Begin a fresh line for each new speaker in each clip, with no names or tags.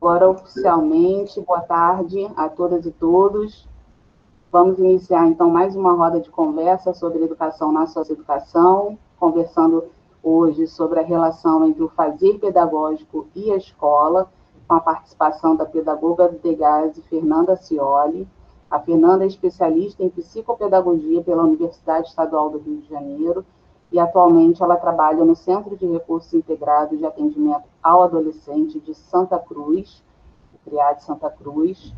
Agora, oficialmente, boa tarde a todas e todos. Vamos iniciar, então, mais uma roda de conversa sobre educação na socioeducação, conversando hoje sobre a relação entre o fazer pedagógico e a escola, com a participação da pedagoga do Degase, Fernanda Cioli. A Fernanda é especialista em psicopedagogia pela Universidade Estadual do Rio de Janeiro e, atualmente, ela trabalha no Centro de Recursos Integrados de Atendimento ao Adolescente de Santa Cruz, CREAD Santa Cruz.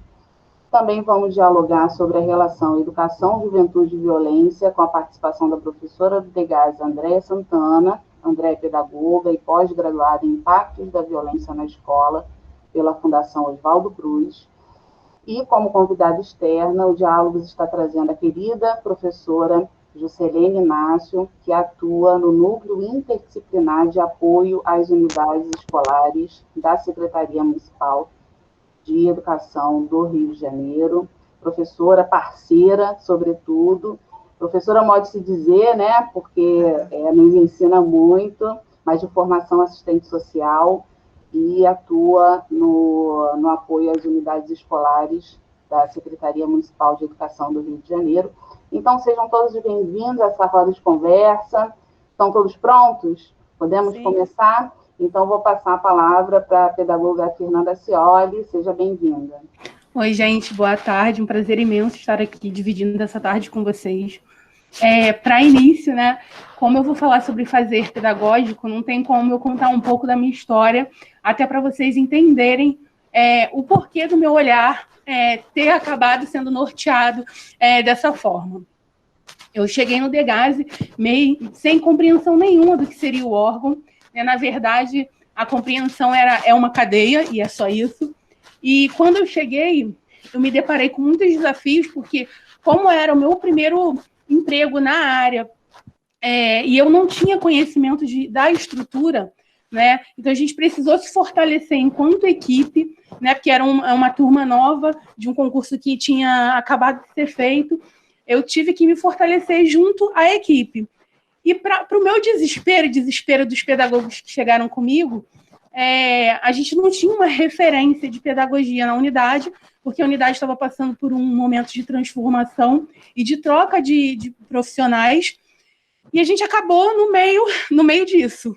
Também vamos dialogar sobre a relação educação, juventude e violência, com a participação da professora do Degase, Andréia Santana. Andréia é pedagoga e pós-graduada em Impactos da Violência na Escola, pela Fundação Oswaldo Cruz. E, como convidada externa, o Diálogos está trazendo a querida professora Juscelene Inácio, que atua no Núcleo Interdisciplinar de Apoio às Unidades Escolares da Secretaria Municipal de Educação do Rio de Janeiro, professora parceira, sobretudo, professora modo de se dizer, né, porque nos ensina muito, mas de formação assistente social, e atua no apoio às unidades escolares da Secretaria Municipal de Educação do Rio de Janeiro. Então, sejam todos bem-vindos a essa roda de conversa. Estão todos prontos? Podemos Sim. começar? Então, vou passar a palavra para a pedagoga Fernanda Cioli. Seja bem-vinda.
Oi, gente. Boa tarde. Um prazer imenso estar aqui dividindo essa tarde com vocês. Para início, né, como eu vou falar sobre fazer pedagógico, não tem como eu contar um pouco da minha história, até para vocês entenderem o porquê do meu olhar ter acabado sendo norteado dessa forma. Eu cheguei no Degase meio sem compreensão nenhuma do que seria o órgão. Na verdade, a compreensão é uma cadeia, e é só isso. E quando eu cheguei, eu me deparei com muitos desafios, porque como era o meu primeiro emprego na área, e eu não tinha conhecimento da estrutura, né? Então a gente precisou se fortalecer enquanto equipe, né? Porque era uma turma nova de um concurso que tinha acabado de ser feito. Eu tive que me fortalecer junto à equipe. E para o meu desespero dos pedagogos que chegaram comigo, a gente não tinha uma referência de pedagogia na unidade, porque a unidade estava passando por um momento de transformação e de troca de profissionais, e a gente acabou no meio disso.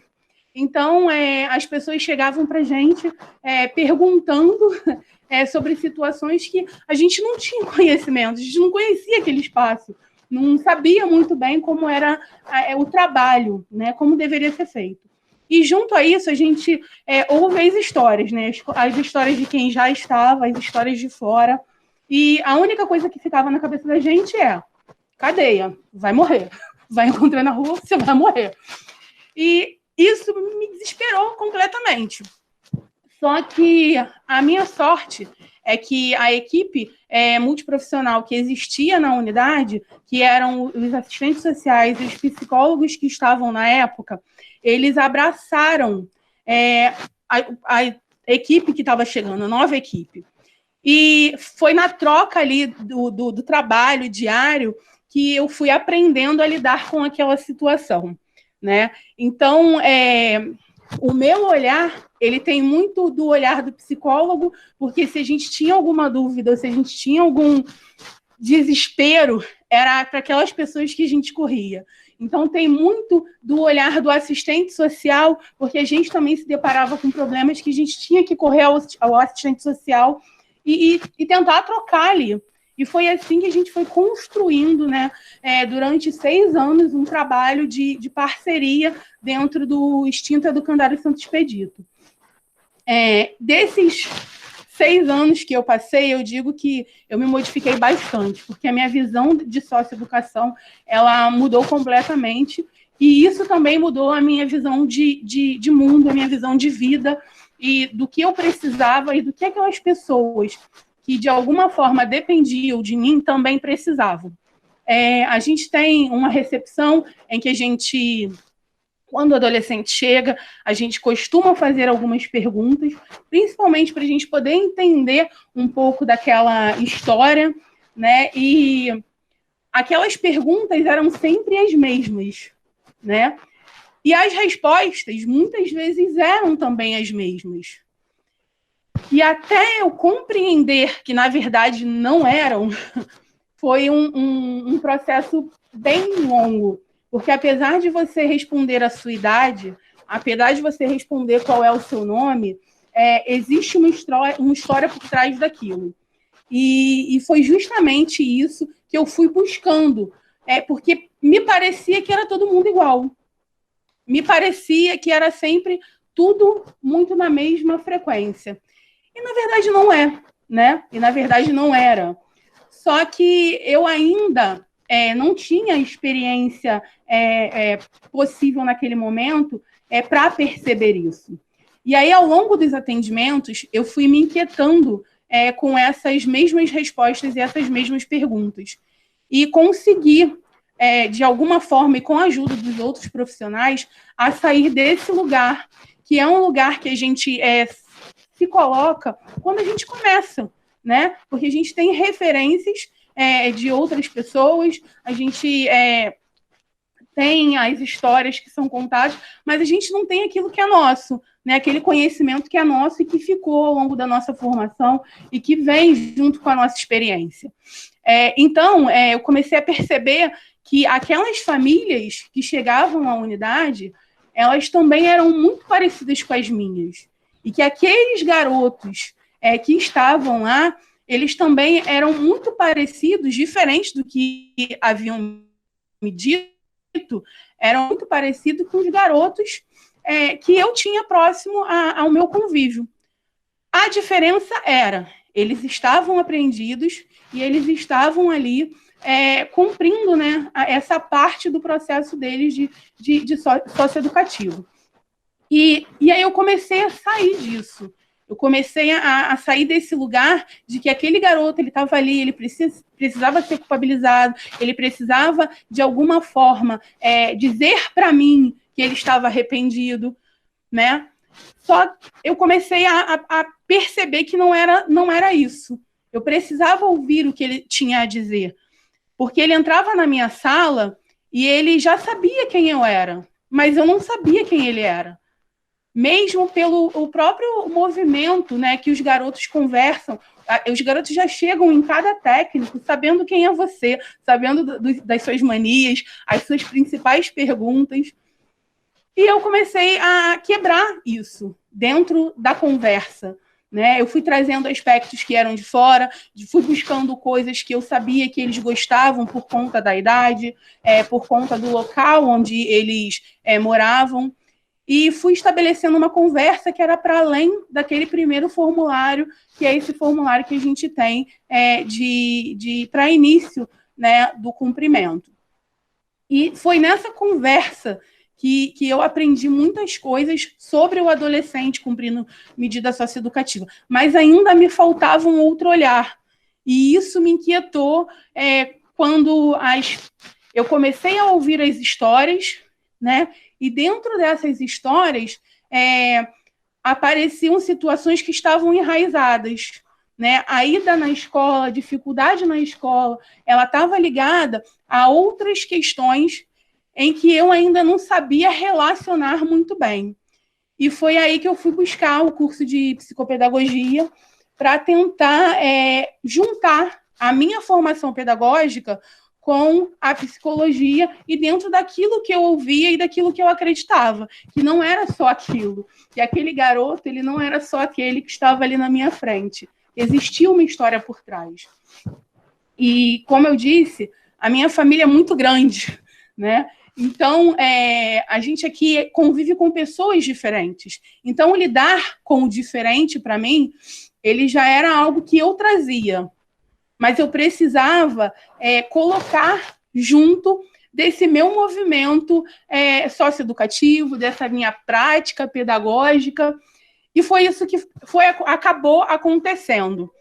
Então, as pessoas chegavam para a gente perguntando sobre situações que a gente não tinha conhecimento, a gente não conhecia aquele espaço, não sabia muito bem como era o trabalho, né, como deveria ser feito. E junto a isso, a gente ouve as histórias, né, as histórias de quem já estava, as histórias de fora, e a única coisa que ficava na cabeça da gente cadeia, vai morrer, vai encontrar na rua, você vai morrer. E isso me desesperou completamente. Só que a minha sorte é que a equipe multiprofissional que existia na unidade, que eram os assistentes sociais e os psicólogos que estavam na época, eles abraçaram a equipe que estava chegando, a nova equipe. E foi na troca ali do trabalho diário que eu fui aprendendo a lidar com aquela situação, né? Então, o meu olhar, ele tem muito do olhar do psicólogo, porque se a gente tinha alguma dúvida, se a gente tinha algum desespero, era para aquelas pessoas que a gente corria. Então, tem muito do olhar do assistente social, porque a gente também se deparava com problemas que a gente tinha que correr ao assistente social e tentar trocar ali. E foi assim que a gente foi construindo, né, durante 6 anos, um trabalho de parceria dentro do extinto Educandário Santo Expedito. Desses 6 anos que eu passei, eu digo que eu me modifiquei bastante, porque a minha visão de socioeducação, ela mudou completamente, e isso também mudou a minha visão de mundo, a minha visão de vida, e do que eu precisava e do que aquelas pessoas que de alguma forma dependiam de mim também precisavam. A gente tem uma recepção em que a gente, quando o adolescente chega, a gente costuma fazer algumas perguntas, principalmente para a gente poder entender um pouco daquela história, né? E aquelas perguntas eram sempre as mesmas, né? E as respostas, muitas vezes, eram também as mesmas. E até eu compreender que, na verdade, não eram, foi um processo bem longo. Porque apesar de você responder a sua idade, apesar de você responder qual é o seu nome, existe uma história por trás daquilo. E foi justamente isso que eu fui buscando, porque me parecia que era todo mundo igual. Me parecia que era sempre tudo muito na mesma frequência. E, na verdade, não é, né? E, na verdade, não era. Só que eu ainda não tinha experiência possível naquele momento para perceber isso. E aí, ao longo dos atendimentos, eu fui me inquietando com essas mesmas respostas e essas mesmas perguntas. E consegui, de alguma forma, e com a ajuda dos outros profissionais, a sair desse lugar, que é um lugar que a gente se coloca quando a gente começa, né? Porque a gente tem referências de outras pessoas, a gente tem as histórias que são contadas, mas a gente não tem aquilo que é nosso, né? Aquele conhecimento que é nosso e que ficou ao longo da nossa formação e que vem junto com a nossa experiência. Então, eu comecei a perceber que aquelas famílias que chegavam à unidade, elas também eram muito parecidas com as minhas. E que aqueles garotos que estavam lá, eles também eram muito parecidos, diferentes do que haviam me dito, eram muito parecidos com os garotos que eu tinha próximo ao meu convívio. A diferença era, eles estavam apreendidos e eles estavam ali cumprindo, né, essa parte do processo deles de socioeducativo. E aí eu comecei a sair disso. Eu comecei a sair desse lugar de que aquele garoto, ele estava ali, ele precisava ser culpabilizado, ele precisava, de alguma forma, dizer para mim que ele estava arrependido, né? Só eu comecei a perceber que não era isso. Eu precisava ouvir o que ele tinha a dizer. Porque ele entrava na minha sala e ele já sabia quem eu era, mas eu não sabia quem ele era. Mesmo pelo o próprio movimento, né, que os garotos conversam, os garotos já chegam em cada técnico sabendo quem é você, sabendo das suas manias, as suas principais perguntas. E eu comecei a quebrar isso dentro da conversa, né? Eu fui trazendo aspectos que eram de fora, fui buscando coisas que eu sabia que eles gostavam por conta da idade, por conta do local onde eles moravam, e fui estabelecendo uma conversa que era para além daquele primeiro formulário, que é esse formulário que a gente tem para início, né, do cumprimento. E foi nessa conversa que eu aprendi muitas coisas sobre o adolescente cumprindo medida socioeducativa, mas ainda me faltava um outro olhar. E isso me inquietou quando eu comecei a ouvir as histórias, né? E dentro dessas histórias apareciam situações que estavam enraizadas, né? A ida na escola, a dificuldade na escola, ela estava ligada a outras questões em que eu ainda não sabia relacionar muito bem. E foi aí que eu fui buscar o curso de psicopedagogia para tentar juntar a minha formação pedagógica com a psicologia e dentro daquilo que eu ouvia e daquilo que eu acreditava, que não era só aquilo, que aquele garoto ele não era só aquele que estava ali na minha frente. Existia uma história por trás. E, como eu disse, a minha família é muito grande, né? Então, a gente aqui convive com pessoas diferentes. Então, lidar com o diferente, para mim, ele já era algo que eu trazia. Mas eu precisava colocar junto desse meu movimento socioeducativo, dessa minha prática pedagógica, e foi isso que acabou acontecendo.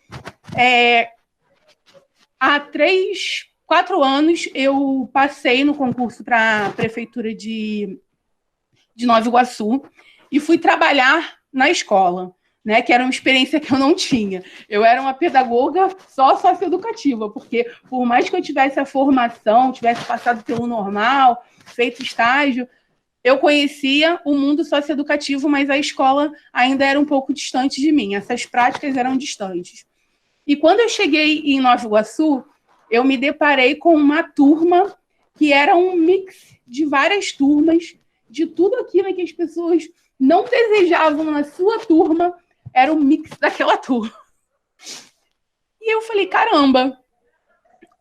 Há 4 anos, eu passei no concurso para a Prefeitura de Nova Iguaçu e fui trabalhar na escola, né, que era uma experiência que eu não tinha. Eu era uma pedagoga só socioeducativa, porque por mais que eu tivesse a formação, tivesse passado pelo normal, feito estágio, eu conhecia o mundo socioeducativo, mas a escola ainda era um pouco distante de mim, essas práticas eram distantes. E quando eu cheguei em Nova Iguaçu, eu me deparei com uma turma que era um mix de várias turmas, de tudo aquilo que as pessoas não desejavam na sua turma, era o mix daquela turma. E eu falei, caramba,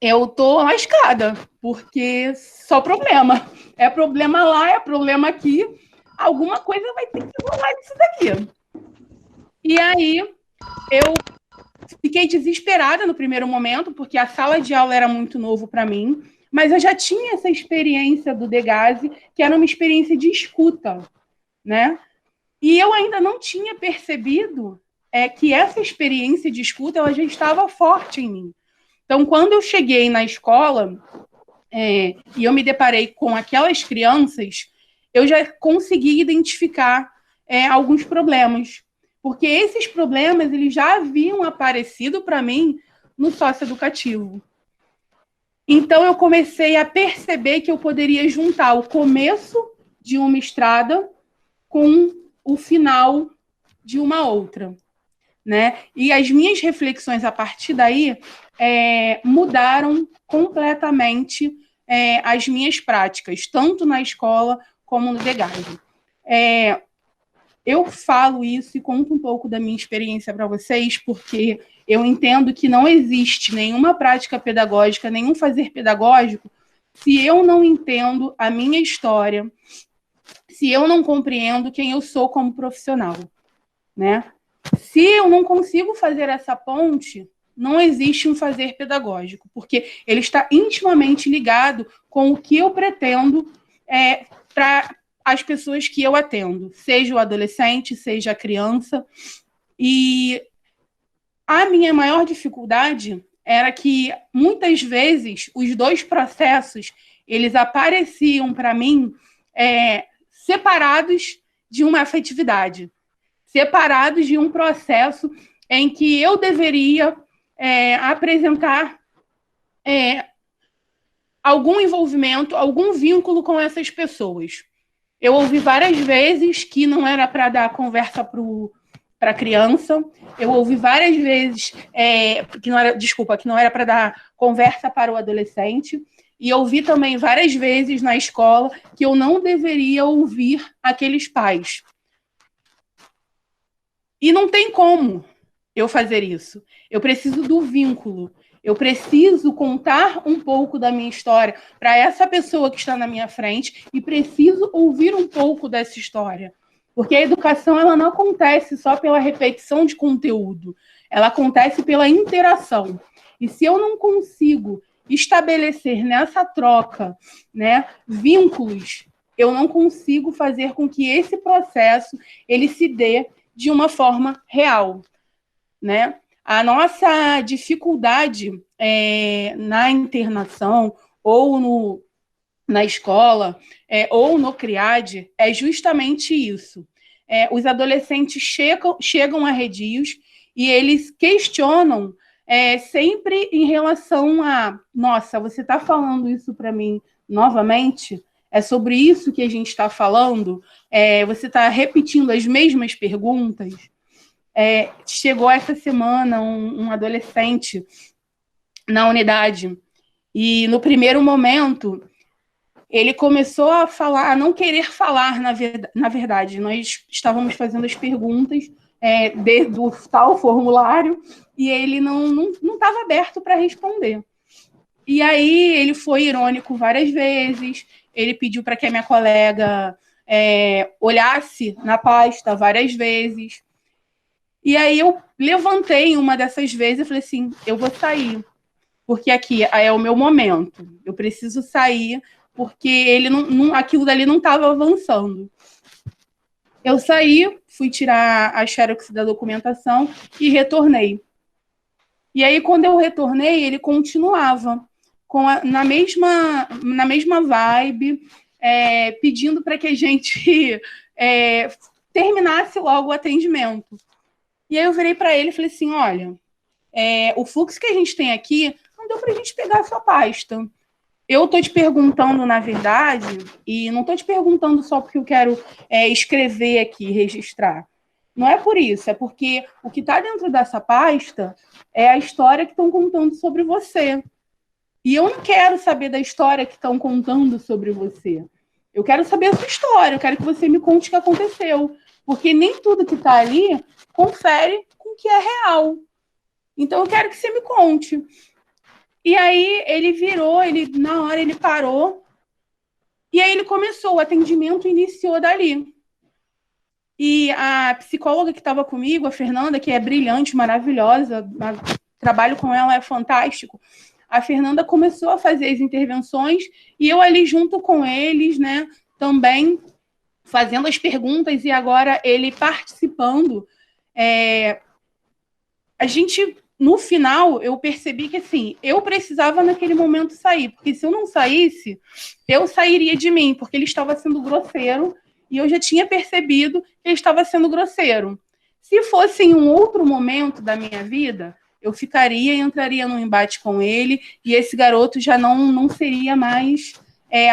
eu tô lascada, porque só problema. É problema lá, é problema aqui, alguma coisa vai ter que rolar nisso daqui. E aí, eu fiquei desesperada no primeiro momento, porque a sala de aula era muito novo para mim, mas eu já tinha essa experiência do Degasse, que era uma experiência de escuta, né? E eu ainda não tinha percebido que essa experiência de escuta ela já estava forte em mim. Então, quando eu cheguei na escola e eu me deparei com aquelas crianças, eu já consegui identificar alguns problemas, porque esses problemas eles já haviam aparecido para mim no socioeducativo. Então, eu comecei a perceber que eu poderia juntar o começo de uma estrada com o final de uma outra, né? E as minhas reflexões a partir daí mudaram completamente as minhas práticas, tanto na escola como no Degasse. Eu falo isso e conto um pouco da minha experiência para vocês, porque eu entendo que não existe nenhuma prática pedagógica, nenhum fazer pedagógico, se eu não entendo a minha história, se eu não compreendo quem eu sou como profissional, né? Se eu não consigo fazer essa ponte, não existe um fazer pedagógico, porque ele está intimamente ligado com o que eu pretendo para as pessoas que eu atendo, seja o adolescente, seja a criança. E a minha maior dificuldade era que, muitas vezes, os dois processos, eles apareciam para mim separados de uma afetividade, separados de um processo em que eu deveria apresentar algum envolvimento, algum vínculo com essas pessoas. Eu ouvi várias vezes que não era para dar conversa para a criança, eu ouvi várias vezes que não era para dar conversa para o adolescente, e ouvi também várias vezes na escola que eu não deveria ouvir aqueles pais. E não tem como eu fazer isso. Eu preciso do vínculo. Eu preciso contar um pouco da minha história para essa pessoa que está na minha frente e preciso ouvir um pouco dessa história. Porque a educação ela não acontece só pela repetição de conteúdo. Ela acontece pela interação. E se eu não consigo estabelecer nessa troca, né, vínculos, eu não consigo fazer com que esse processo ele se dê de uma forma real, né? A nossa dificuldade na internação ou na escola ou no CRIAD é justamente isso. Os adolescentes chegam a redios e eles questionam sempre em relação a nossa, você está falando isso para mim novamente? É sobre isso que a gente está falando? Você está repetindo as mesmas perguntas? Chegou essa semana um adolescente na unidade e, no primeiro momento, ele começou a falar, a não querer falar, na verdade. Nós estávamos fazendo as perguntas do tal formulário e ele não estava aberto para responder. E aí ele foi irônico várias vezes, ele pediu para que a minha colega olhasse na pasta várias vezes. E aí eu levantei uma dessas vezes e falei assim, eu vou sair, porque aqui é o meu momento, eu preciso sair, porque ele aquilo dali não estava avançando. Eu saí, fui tirar a xerox da documentação e retornei. E aí, quando eu retornei, ele continuava na mesma vibe, pedindo para que a gente terminasse logo o atendimento. E aí eu virei para ele e falei assim, olha, o fluxo que a gente tem aqui, não deu para a gente pegar a sua pasta. eu estou te perguntando, na verdade, e não estou te perguntando só porque eu quero escrever aqui, registrar. Não é por isso, é porque o que está dentro dessa pasta é a história que estão contando sobre você. E eu não quero saber da história que estão contando sobre você. Eu quero saber a sua história, eu quero que você me conte o que aconteceu. Porque nem tudo que está ali confere com o que é real. Então eu quero que você me conte. E aí ele virou, na hora ele parou, e aí ele começou, o atendimento iniciou dali. E a psicóloga que estava comigo, a Fernanda, que é brilhante, maravilhosa, trabalho com ela é fantástico. A Fernanda começou a fazer as intervenções e eu ali junto com eles, né, também fazendo as perguntas e agora ele participando. A gente, no final, eu percebi que, assim, eu precisava naquele momento sair, porque se eu não saísse, eu sairia de mim, porque ele estava sendo grosseiro e eu já tinha percebido que ele estava sendo grosseiro. Se fosse em um outro momento da minha vida, eu ficaria e entraria num embate com ele e esse garoto já não seria mais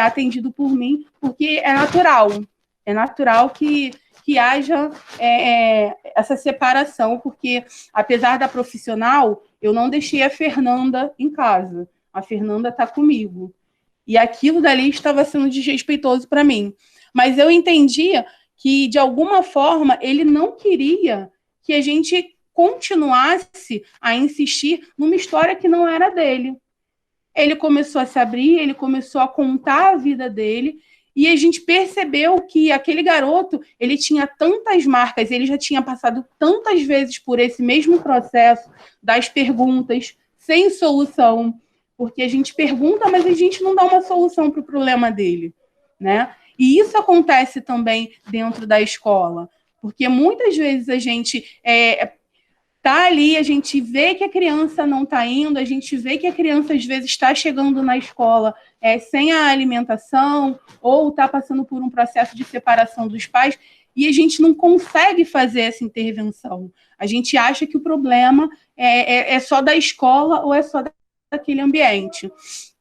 atendido por mim, porque é natural que haja essa separação, porque apesar da profissional, eu não deixei a Fernanda em casa. A Fernanda está comigo. E aquilo dali estava sendo desrespeitoso para mim. Mas eu entendia que, de alguma forma, ele não queria que a gente continuasse a insistir numa história que não era dele. Ele começou a se abrir, ele começou a contar a vida dele, e a gente percebeu que aquele garoto, ele tinha tantas marcas, ele já tinha passado tantas vezes por esse mesmo processo das perguntas, sem solução, porque a gente pergunta, mas a gente não dá uma solução para o problema dele, né? E isso acontece também dentro da escola, porque muitas vezes a gente tá ali, a gente vê que a criança não está indo, a gente vê que a criança às vezes está chegando na escola sem a alimentação ou está passando por um processo de separação dos pais e a gente não consegue fazer essa intervenção. A gente acha que o problema é só da escola ou é só daquele ambiente.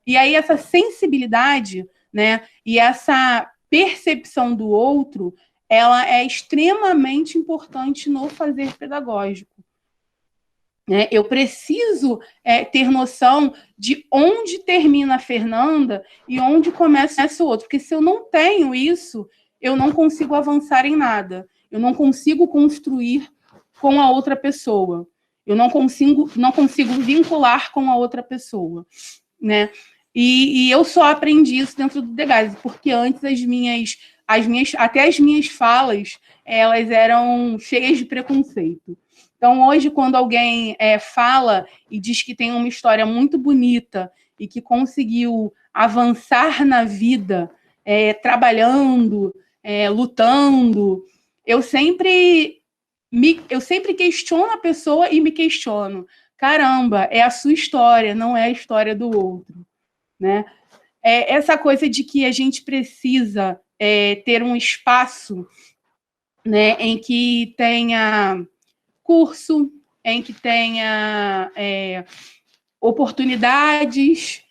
E aí essa sensibilidade, né, e essa percepção do outro, ela é extremamente importante no fazer pedagógico. Eu preciso ter noção de onde termina a Fernanda e onde começa o outro, porque se eu não tenho isso, eu não consigo avançar em nada, eu não consigo construir com a outra pessoa, eu não consigo vincular com a outra pessoa, né? E eu só aprendi isso dentro do Degaze, porque antes até as minhas falas, elas eram cheias de preconceito. Então, hoje, quando alguém fala e diz que tem uma história muito bonita e que conseguiu avançar na vida, trabalhando, lutando, eu sempre questiono a pessoa e me questiono. Caramba, é a sua história, não é a história do outro, né? Essa coisa de que a gente precisa ter um espaço, né, em que tenha curso, em que tenha oportunidades,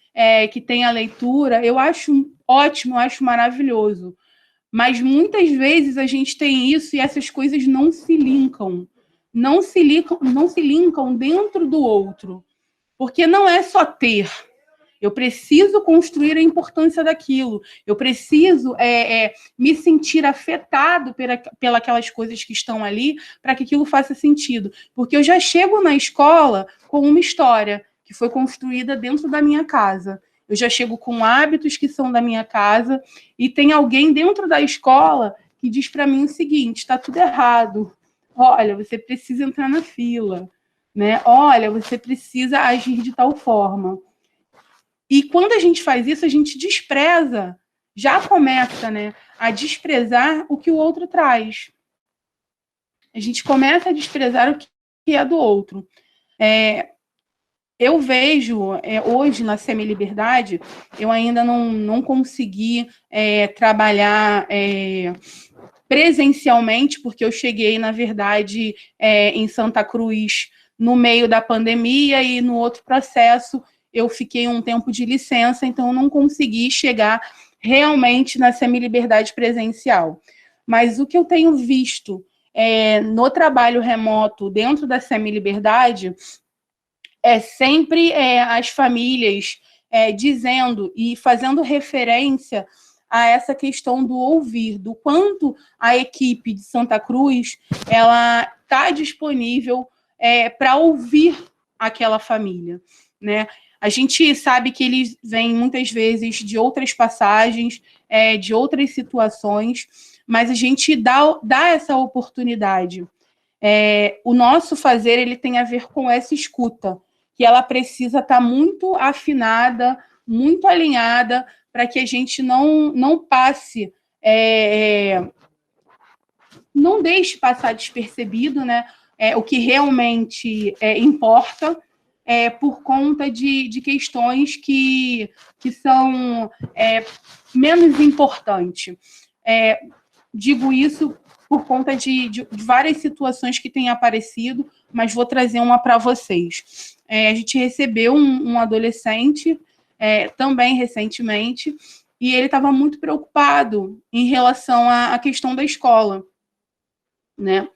que tenha leitura, eu acho ótimo, eu acho maravilhoso. Mas muitas vezes a gente tem isso e essas coisas não se linkam. Não se linkam dentro do outro. Porque não é só ter. Eu preciso construir a importância daquilo. Eu preciso me sentir afetado pelas coisas que estão ali para que aquilo faça sentido. Porque eu já chego na escola com uma história que foi construída dentro da minha casa. Eu já chego com hábitos que são da minha casa e tem alguém dentro da escola que diz para mim o seguinte: está tudo errado. Olha, você precisa entrar na fila, né? Olha, você precisa agir de tal forma. E quando a gente faz isso, a gente despreza, já começa, né, a desprezar o que o outro traz. A gente começa a desprezar o que é do outro. Eu vejo, hoje, na Semi-Liberdade, eu ainda não consegui trabalhar presencialmente, porque eu cheguei, na verdade, em Santa Cruz no meio da pandemia e no outro processo eu fiquei um tempo de licença, então eu não consegui chegar realmente na semi-liberdade presencial. Mas o que eu tenho visto no trabalho remoto dentro da semi-liberdade é sempre as famílias dizendo e fazendo referência a essa questão do ouvir, do quanto a equipe de Santa Cruz ela está disponível para ouvir aquela família, né? A gente sabe que eles vêm muitas vezes de outras passagens, de outras situações, mas a gente dá essa oportunidade. O nosso fazer ele tem a ver com essa escuta, que ela precisa estar muito afinada, muito alinhada, para que a gente não passe, não deixe passar despercebido, né, o que realmente importa, por conta de questões que são menos importantes. Digo isso por conta de várias situações que têm aparecido, mas vou trazer uma para vocês. A gente recebeu um adolescente também recentemente, e ele estava muito preocupado em relação à questão da escola, né?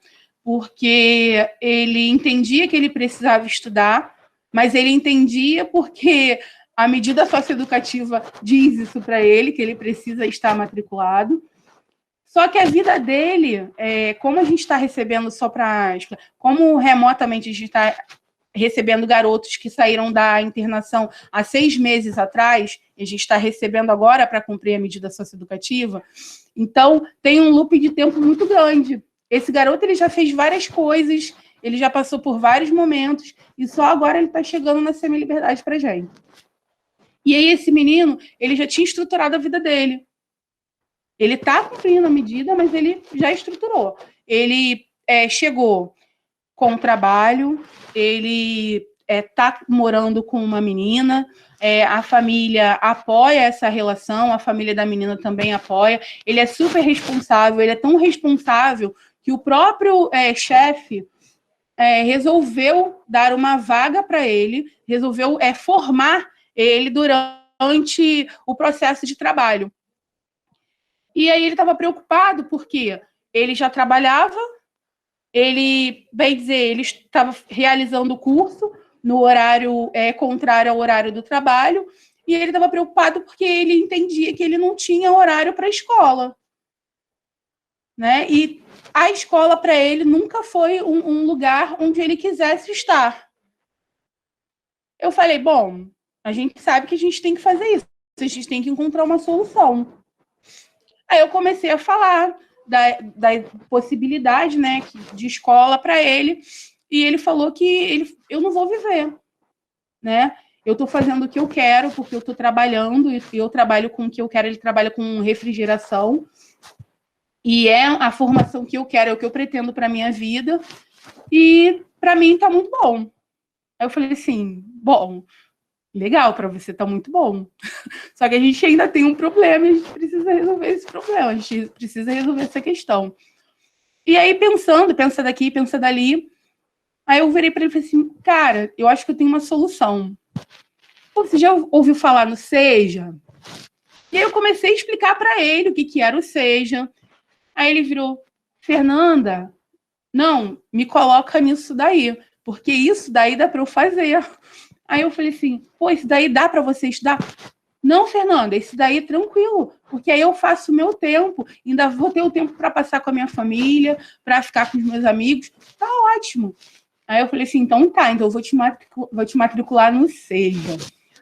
Porque ele entendia que ele precisava estudar, mas ele entendia porque a medida socioeducativa diz isso para ele, que ele precisa estar matriculado. Só que a vida dele, como a gente está recebendo como remotamente a gente está recebendo garotos que saíram da internação há 6 meses atrás, e a gente está recebendo agora para cumprir a medida socioeducativa, então tem um loop de tempo muito grande. Esse garoto ele já fez várias coisas, ele já passou por vários momentos, e só agora ele está chegando na semi-liberdade para a gente. E aí esse menino, ele já tinha estruturado a vida dele. Ele está cumprindo a medida, mas ele já estruturou. Ele chegou com trabalho, ele está morando com uma menina, a família apoia essa relação, a família da menina também apoia, ele é super responsável, ele é tão responsável que o próprio chefe resolveu dar uma vaga para ele, resolveu formar ele durante o processo de trabalho. E aí ele estava preocupado porque ele já trabalhava, ele, bem dizer, ele estava realizando o curso no horário contrário ao horário do trabalho, e ele estava preocupado porque ele entendia que ele não tinha horário para a escola, né? E a escola para ele nunca foi um lugar onde ele quisesse estar. Eu falei, bom, a gente sabe que a gente tem que fazer isso, a gente tem que encontrar uma solução. Aí eu comecei a falar da possibilidade, né, de escola para ele, e ele falou que eu não vou viver, né? Eu estou fazendo o que eu quero, porque eu estou trabalhando, e eu trabalho com o que eu quero, ele trabalha com refrigeração, e é a formação que eu quero, é o que eu pretendo para a minha vida, e para mim está muito bom. Aí eu falei assim, bom, legal, para você está muito bom. Só que a gente ainda tem um problema e a gente precisa resolver esse problema, a gente precisa resolver essa questão. E aí, pensa daqui, pensa dali, aí eu virei para ele e falei assim, cara, eu acho que eu tenho uma solução. Você já ouviu falar no Seja? E aí eu comecei a explicar para ele o que era o Seja. Aí ele virou, Fernanda, não, me coloca nisso daí, porque isso daí dá para eu fazer. Aí eu falei assim, pô, isso daí dá para você estudar? Não, Fernanda, isso daí é tranquilo, porque aí eu faço o meu tempo, ainda vou ter o tempo para passar com a minha família, para ficar com os meus amigos, tá ótimo. Aí eu falei assim, então tá, então eu vou te matricular no Seja.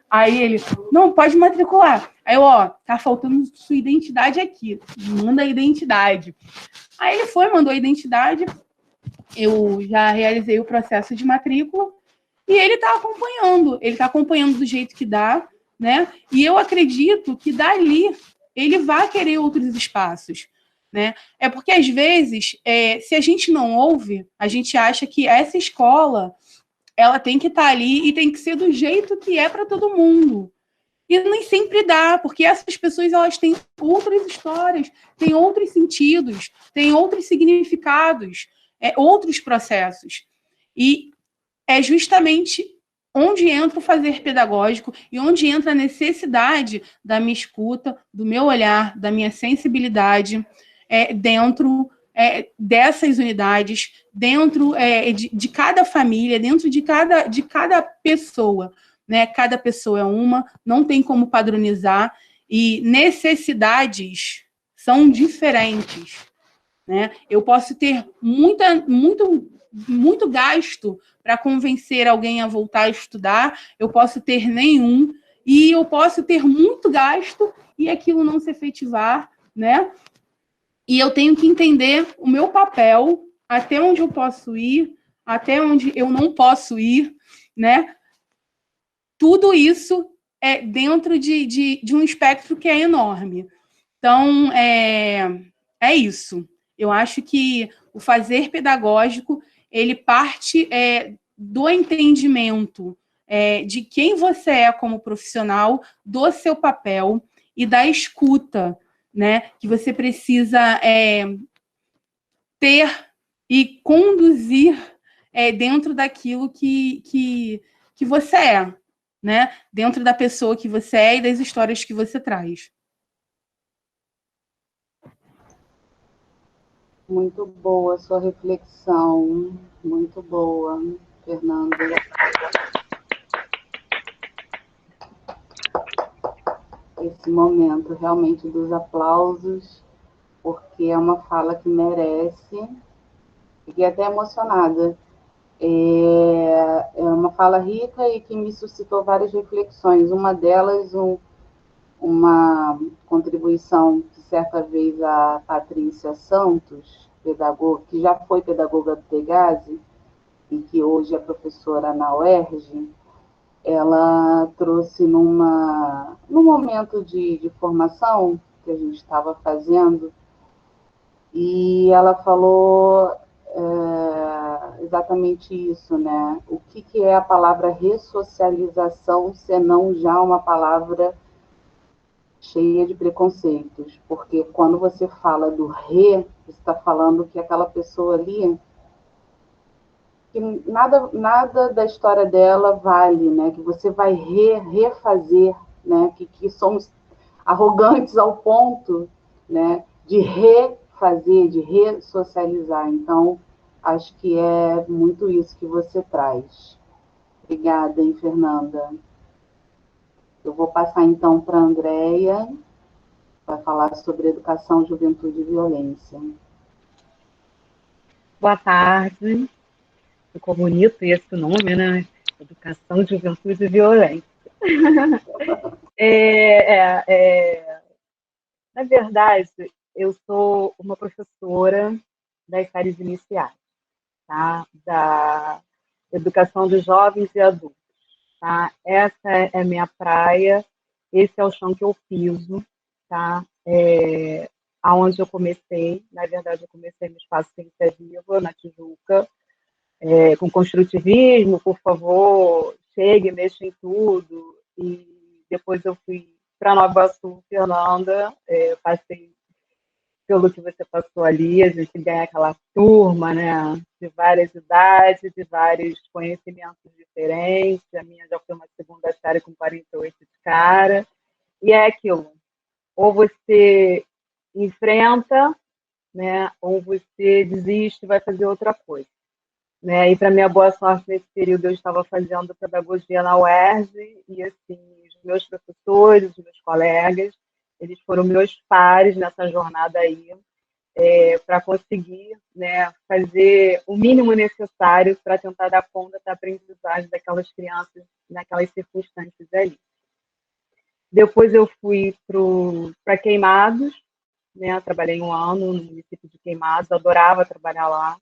Aí ele, não, pode matricular. Aí eu, tá faltando sua identidade aqui, manda a identidade. Aí ele mandou a identidade, eu já realizei o processo de matrícula, e ele tá acompanhando do jeito que dá, né? E eu acredito que dali ele vai querer outros espaços, né? É porque às vezes, se a gente não ouve, a gente acha que essa escola ela tem que estar ali e tem que ser do jeito que é para todo mundo. E nem sempre dá, porque essas pessoas elas têm outras histórias, têm outros sentidos, têm outros significados, outros processos. E é justamente onde entra o fazer pedagógico e onde entra a necessidade da minha escuta, do meu olhar, da minha sensibilidade dentro dessas unidades, dentro de cada família, dentro de cada pessoa. Né? Cada pessoa é uma, não tem como padronizar, e necessidades são diferentes. Né? Eu posso ter muito gasto para convencer alguém a voltar a estudar, eu posso ter nenhum, e eu posso ter muito gasto e aquilo não se efetivar, né? E eu tenho que entender o meu papel, até onde eu posso ir, até onde eu não posso ir, né? Tudo isso é dentro de um espectro que é enorme. Então, é isso. Eu acho que o fazer pedagógico, ele parte do entendimento de quem você é como profissional, do seu papel e da escuta, né, que você precisa ter e conduzir dentro daquilo que você é, né, dentro da pessoa que você é e das histórias que você traz.
Muito boa a sua reflexão, muito boa, Fernanda. Esse momento realmente dos aplausos, porque é uma fala que merece, fiquei até emocionada. É uma fala rica e que me suscitou várias reflexões. Uma delas, uma contribuição que certa vez a Patrícia Santos, pedagoga, que já foi pedagoga do Degase e que hoje é professora na UERJ, ela trouxe num momento de formação que a gente estava fazendo, e ela falou exatamente isso, né? O que é a palavra ressocialização, senão já uma palavra cheia de preconceitos? Porque quando você fala do você está falando que aquela pessoa ali, que nada da história dela vale, né? Que você vai refazer, né? Que somos arrogantes ao ponto, né? De refazer, de ressocializar. Então, acho que é muito isso que você traz. Obrigada, hein, Fernanda. Eu vou passar, então, para a Andréia, vai falar sobre educação, juventude e violência.
Boa tarde. Ficou bonito esse nome, né? Educação, juventude e violência. Na verdade, eu sou uma professora das séries iniciais, tá? Da educação dos jovens e adultos. Tá? Essa é a minha praia, esse é o chão que eu piso, tá? Aonde eu comecei, na verdade, eu comecei no Espaço Ciência Viva, na Tijuca, com construtivismo, por favor, chegue, mexa em tudo, e depois eu fui para Nova Iguaçu, Fernanda, passei pelo que você passou ali, a gente ganha aquela turma, né, de várias idades, de vários conhecimentos diferentes, a minha já foi uma segunda série com 48 de cara, e é aquilo, ou você enfrenta, né, ou você desiste e vai fazer outra coisa. Né? E para minha boa sorte, nesse período eu estava fazendo pedagogia na UERJ, e assim, os meus professores, os meus colegas, eles foram meus pares nessa jornada aí, para conseguir, né, fazer o mínimo necessário para tentar dar conta da aprendizagem daquelas crianças naquelas circunstâncias ali. Depois eu fui para Queimados, né, trabalhei 1 ano no município de Queimados, adorava trabalhar lá.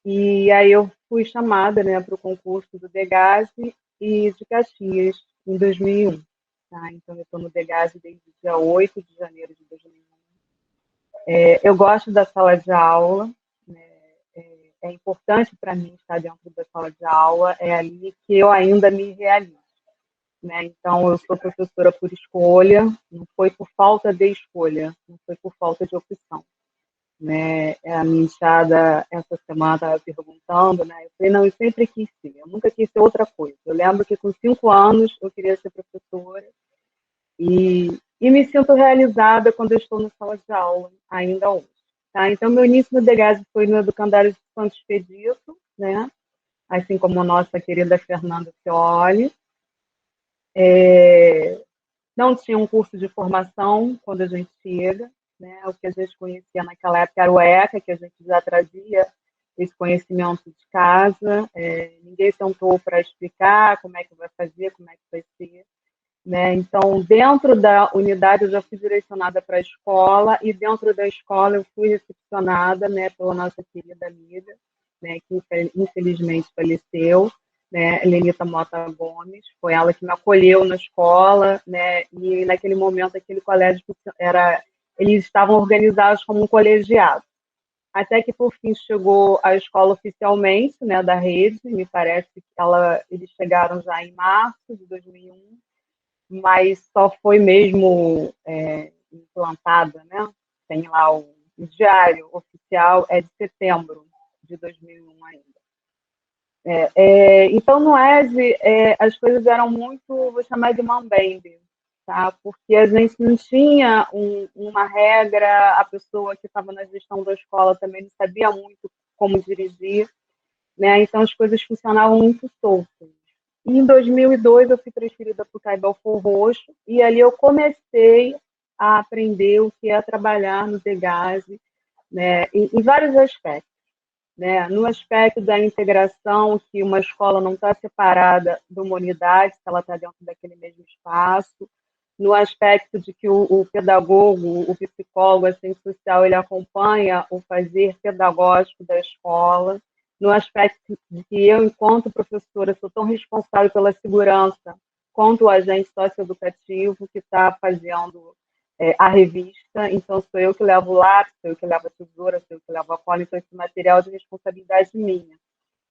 E aí eu fui chamada, né, para o concurso do Degase e de Caxias, em 2001. Tá? Então, eu estou no Degase desde o dia 8 de janeiro de 2001. Eu gosto da sala de aula, né? É importante para mim estar dentro da sala de aula, é ali que eu ainda me realizo. Né? Então, eu sou professora por escolha, não foi por falta de escolha, não foi por falta de opção. né? A minha enteada, essa semana, estava perguntando, né? Eu falei, não, eu sempre quis ser, eu nunca quis ser outra coisa. Eu lembro que com 5 anos eu queria ser professora e me sinto realizada quando eu estou na sala de aula, ainda hoje. Tá? Então, meu início no Degase foi no Educandário de Santo Expedito, né? Assim como a nossa querida Fernanda Cioli. Não tinha um curso de formação quando a gente chega, né? O que a gente conhecia naquela época era o ECA, que a gente já trazia esse conhecimento de casa, ninguém sentou para explicar como é que vai fazer, como é que vai ser. Né? Então, dentro da unidade, eu já fui direcionada para a escola, e dentro da escola eu fui recepcionada, né, pela nossa querida amiga, né, que infelizmente faleceu, né, Lenita Mota Gomes. Foi ela que me acolheu na escola, né, e naquele momento aquele colégio eles estavam organizados como um colegiado. Até que, por fim, chegou a escola oficialmente, né, da rede, me parece que eles chegaram já em março de 2001, mas só foi mesmo implantada, né? Tem lá o diário oficial, é de setembro de 2001 ainda. Então, no ESE, as coisas eram muito, vou chamar de mambembe, tá? Porque a gente não tinha uma regra, a pessoa que estava na gestão da escola também não sabia muito como dirigir, né? Então, as coisas funcionavam muito soltas. E em 2002 eu fui transferida para o CAI Belfor Roxo, e ali eu comecei a aprender o que é trabalhar no Degase, né, em vários aspectos. Né? No aspecto da integração, que uma escola não está separada de uma unidade, se ela está dentro daquele mesmo espaço. No aspecto de que o pedagogo, o psicólogo, o assistente social, ele acompanha o fazer pedagógico da escola. No aspecto de que eu, enquanto professora, sou tão responsável pela segurança quanto o agente socioeducativo que está fazendo a revista. Então, sou eu que levo o lápis, sou eu que levo a tesoura, sou eu que levo a cola. Então, esse material é de responsabilidade minha,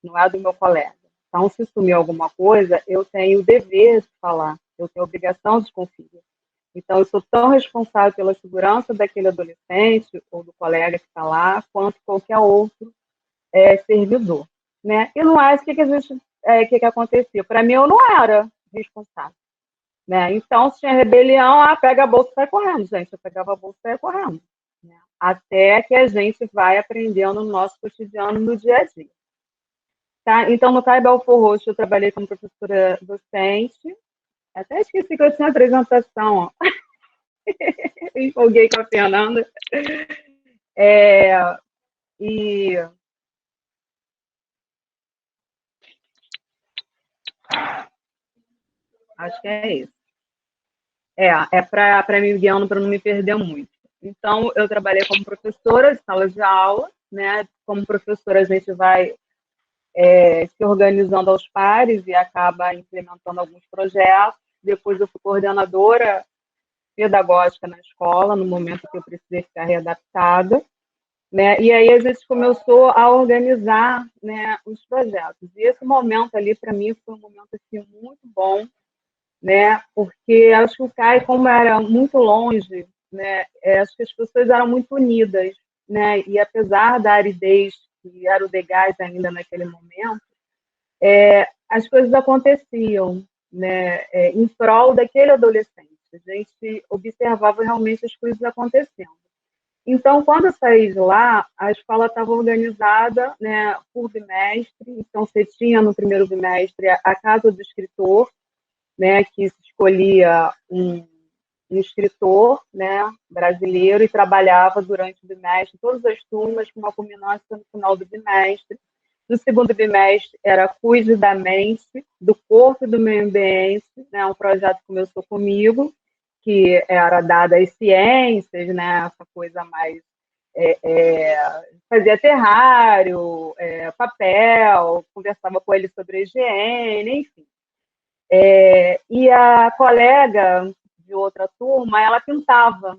não é do meu colega. Então, se sumir alguma coisa, eu tenho o dever de falar, eu tenho a obrigação de conferir. Então, eu sou tão responsável pela segurança daquele adolescente ou do colega que está lá, quanto qualquer outro servidor. Né? E não é o que acontecia. Para mim, eu não era responsável. Né? Então, se tinha rebelião, pega a bolsa e sai correndo, gente. Eu pegava a bolsa e saia correndo. Né? Até que a gente vai aprendendo no nosso cotidiano, no dia a dia. Tá? Então, no CAI Belfor Roxo, eu trabalhei como professora docente. Até esqueci que eu tinha apresentação. Ó. Empolguei com a Fernanda. E acho que é isso. Para me guiando, para não me perder muito. Então, eu trabalhei como professora de sala de aula, né? Como professora, a gente vai se organizando aos pares e acaba implementando alguns projetos. Depois, eu fui coordenadora pedagógica na escola, no momento que eu precisei ficar readaptada. Né? E aí a gente começou a organizar, né, os projetos. E esse momento ali, para mim, foi um momento assim, muito bom, né? Porque acho que o CAI, como era muito longe, né, acho que as pessoas eram muito unidas, né? E apesar da aridez que era o Degás ainda naquele momento, as coisas aconteciam, né, em prol daquele adolescente. A gente observava realmente as coisas acontecendo. Então, quando eu saí de lá, a escola estava organizada, né, por bimestre. Então, você tinha no primeiro bimestre a casa do escritor, né, que se escolhia um escritor, né, brasileiro, e trabalhava durante o bimestre, todas as turmas, com uma culminância no final do bimestre. No segundo bimestre, era Cuide da Mente, do Corpo e do Meio Ambiente, né, um projeto que começou comigo, que era dada às ciências, né, essa coisa mais... fazia terrário, papel, conversava com ele sobre higiene, enfim. E a colega de outra turma, ela pintava,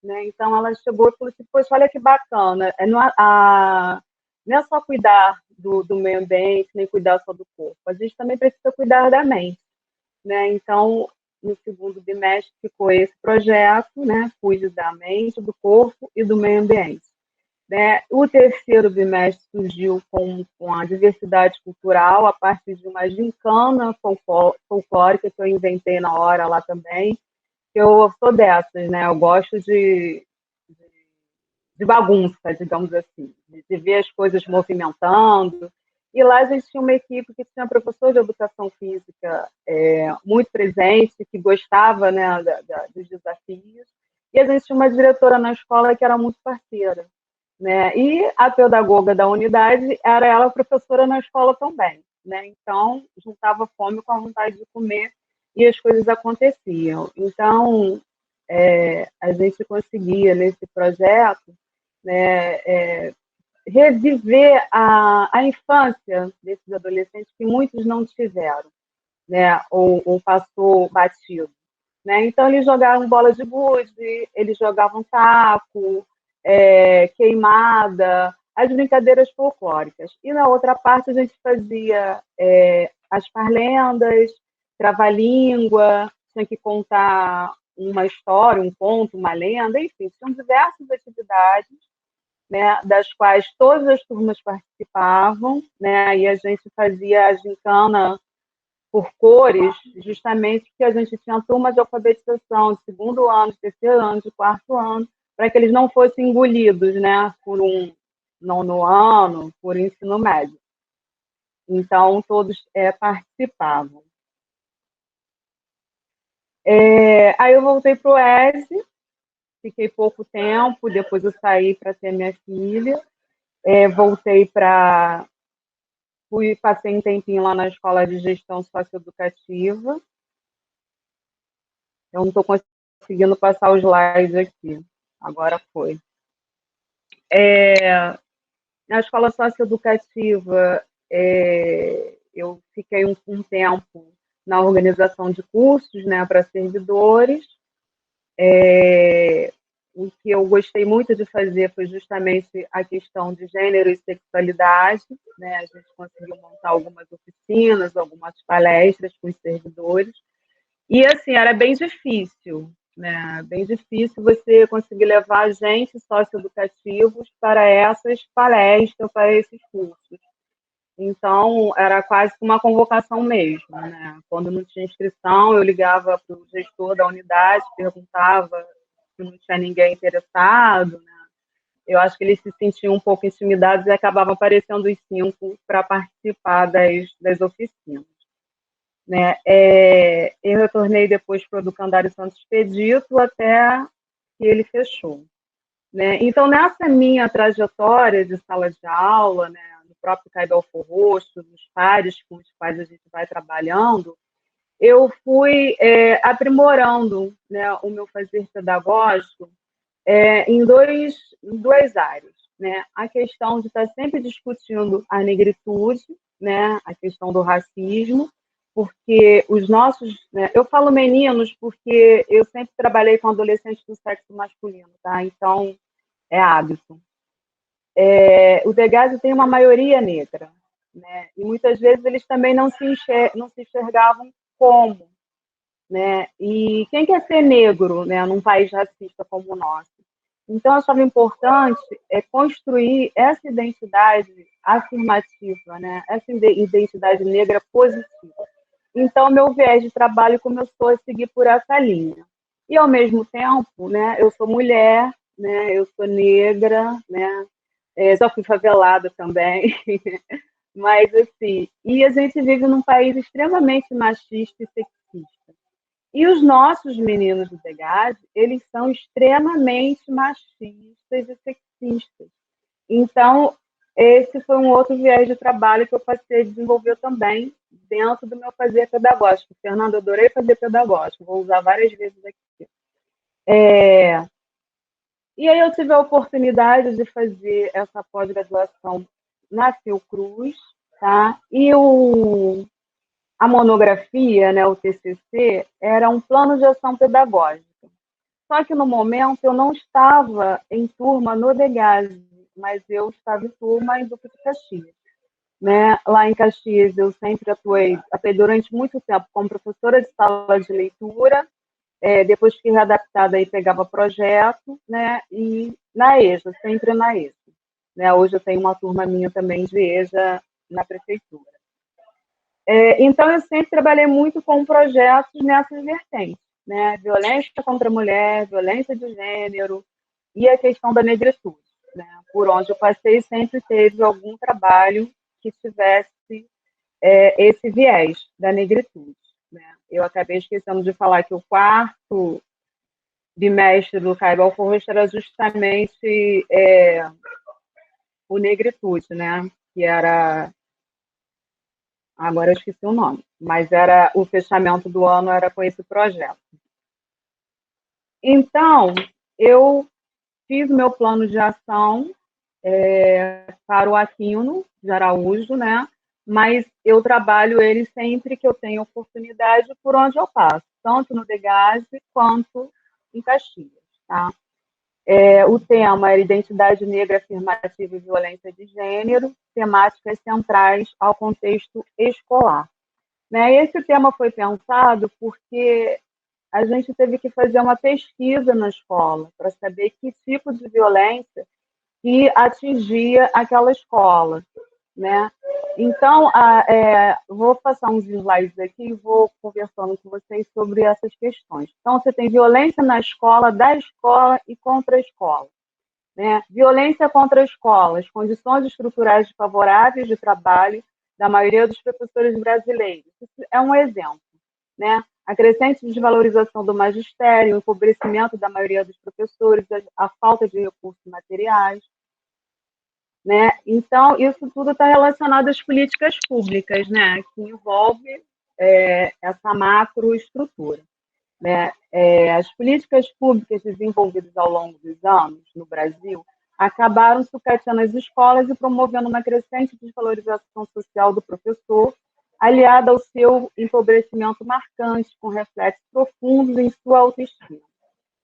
né? Então ela chegou e falou assim, poxa, olha que bacana, não é só cuidar do meio ambiente, nem cuidar só do corpo, a gente também precisa cuidar da mente, né? Então, no segundo bimestre ficou esse projeto, né? Cuide da mente, do corpo e do meio ambiente. né? O terceiro bimestre surgiu com a diversidade cultural, a partir de uma gincana folclórica que eu inventei na hora lá também. Eu sou dessas, né? Eu gosto de bagunça, digamos assim, de ver as coisas movimentando. E lá a gente tinha uma equipe que tinha professor de educação física muito presente, que gostava, né, dos desafios. E a gente tinha uma diretora na escola que era muito parceira, né? E a pedagoga da unidade era ela professora na escola também, né? Então, juntava fome com a vontade de comer e as coisas aconteciam. Então, a gente conseguia, nesse projeto, né, reviver a infância desses adolescentes que muitos não tiveram, né, ou passou batido. Né? Então, eles jogavam bola de gude, eles jogavam taco, queimada, as brincadeiras folclóricas. E na outra parte a gente fazia as parlendas, trava-língua, tinha que contar uma história, um conto, uma lenda, enfim, tinham diversas atividades, né, das quais todas as turmas participavam, né, e a gente fazia a gincana por cores, justamente porque a gente tinha turma de alfabetização de segundo ano, de terceiro ano, de quarto ano, para que eles não fossem engolidos, né, por um nono ano, por ensino médio. Então, todos participavam. Aí eu voltei para o ESE, fiquei pouco tempo, depois eu saí para ter minha filha, voltei para... Passei um tempinho lá na Escola de Gestão Socioeducativa. Eu não estou conseguindo passar os slides aqui. Agora foi. Na Escola Socioeducativa, eu fiquei um tempo na organização de cursos, né, para servidores. O que eu gostei muito de fazer foi justamente a questão de gênero e sexualidade, né? A gente conseguiu montar algumas oficinas, algumas palestras com os servidores. E, assim, era bem difícil, né? Bem difícil você conseguir levar agentes socioeducativos para essas palestras, para esses cursos. Então, era quase uma convocação mesmo, né? Quando não tinha inscrição, eu ligava para o gestor da unidade, perguntava se não tinha ninguém interessado, né? Eu acho que eles se sentiam um pouco intimidados e acabavam aparecendo os 5 para participar das oficinas. Né? Eu retornei depois para o Educandário Santo Expedito até que ele fechou. Né? Então, nessa minha trajetória de sala de aula, né, no próprio Caibelfo Roxo, nos pares com os quais a gente vai trabalhando, eu fui aprimorando, né, o meu fazer pedagógico em duas áreas. Né? A questão de estar sempre discutindo a negritude, né, a questão do racismo, porque os nossos... Né, eu falo meninos porque eu sempre trabalhei com adolescentes do sexo masculino, tá? Então, é hábito. O Degásio tem uma maioria negra, né? E muitas vezes eles também não se enxergavam como. Né? E quem quer ser negro, né, num país racista como o nosso? Então, eu achava importante construir essa identidade afirmativa, né? Essa identidade negra positiva. Então, meu viés de trabalho começou a seguir por essa linha. E, ao mesmo tempo, né, eu sou mulher, né, eu sou negra, né, já fui favelada também, mas, assim, e a gente vive num país extremamente machista e sexista. E os nossos meninos do Degás, eles são extremamente machistas e sexistas. Então, esse foi um outro viés de trabalho que eu passei a desenvolver também dentro do meu fazer pedagógico. Fernando, eu adorei fazer pedagógico, vou usar várias vezes aqui. E aí eu tive a oportunidade de fazer essa pós-graduação na Fiocruz, tá? E a monografia, né, o TCC, era um plano de ação pedagógica. Só que no momento eu não estava em turma no Degás, mas eu estava em turma em Duque de Caxias. Né? Lá em Caxias eu sempre atuei durante muito tempo como professora de sala de leitura, depois que readaptada aí pegava projeto, né? E na EJA, sempre na EJA. né? Hoje eu tenho uma turma minha também de EJA na prefeitura. Então, eu sempre trabalhei muito com projetos nessas vertentes, né? Violência contra a mulher, violência de gênero e a questão da negritude, né? Por onde eu passei, sempre teve algum trabalho que tivesse esse viés da negritude, né? Eu acabei esquecendo de falar que o quarto bimestre do Caiba Alforroxo era justamente o negritude, né? Que era... Agora eu esqueci o nome, mas era o fechamento do ano era com esse projeto. Então, eu fiz o meu plano de ação para o Aquino de Araújo, né? Mas eu trabalho ele sempre que eu tenho oportunidade por onde eu passo, tanto no Degase quanto em Caxias, tá? O tema era Identidade Negra Afirmativa e Violência de Gênero, temáticas centrais ao contexto escolar, né? Esse tema foi pensado porque a gente teve que fazer uma pesquisa na escola para saber que tipo de violência que atingia aquela escola, né? Então, vou passar uns slides aqui e vou conversando com vocês sobre essas questões. Então, você tem violência na escola, da escola e contra a escola, né? Violência contra a escola, as condições estruturais desfavoráveis de trabalho da maioria dos professores brasileiros. Isso é um exemplo, né? A crescente desvalorização do magistério, o empobrecimento da maioria dos professores, a falta de recursos materiais, né? Então, isso tudo está relacionado às políticas públicas, né? Que envolve essa macroestrutura, né? As políticas públicas desenvolvidas ao longo dos anos no Brasil acabaram sucateando as escolas e promovendo uma crescente desvalorização social do professor, aliada ao seu empobrecimento marcante, com reflexos profundos em sua autoestima.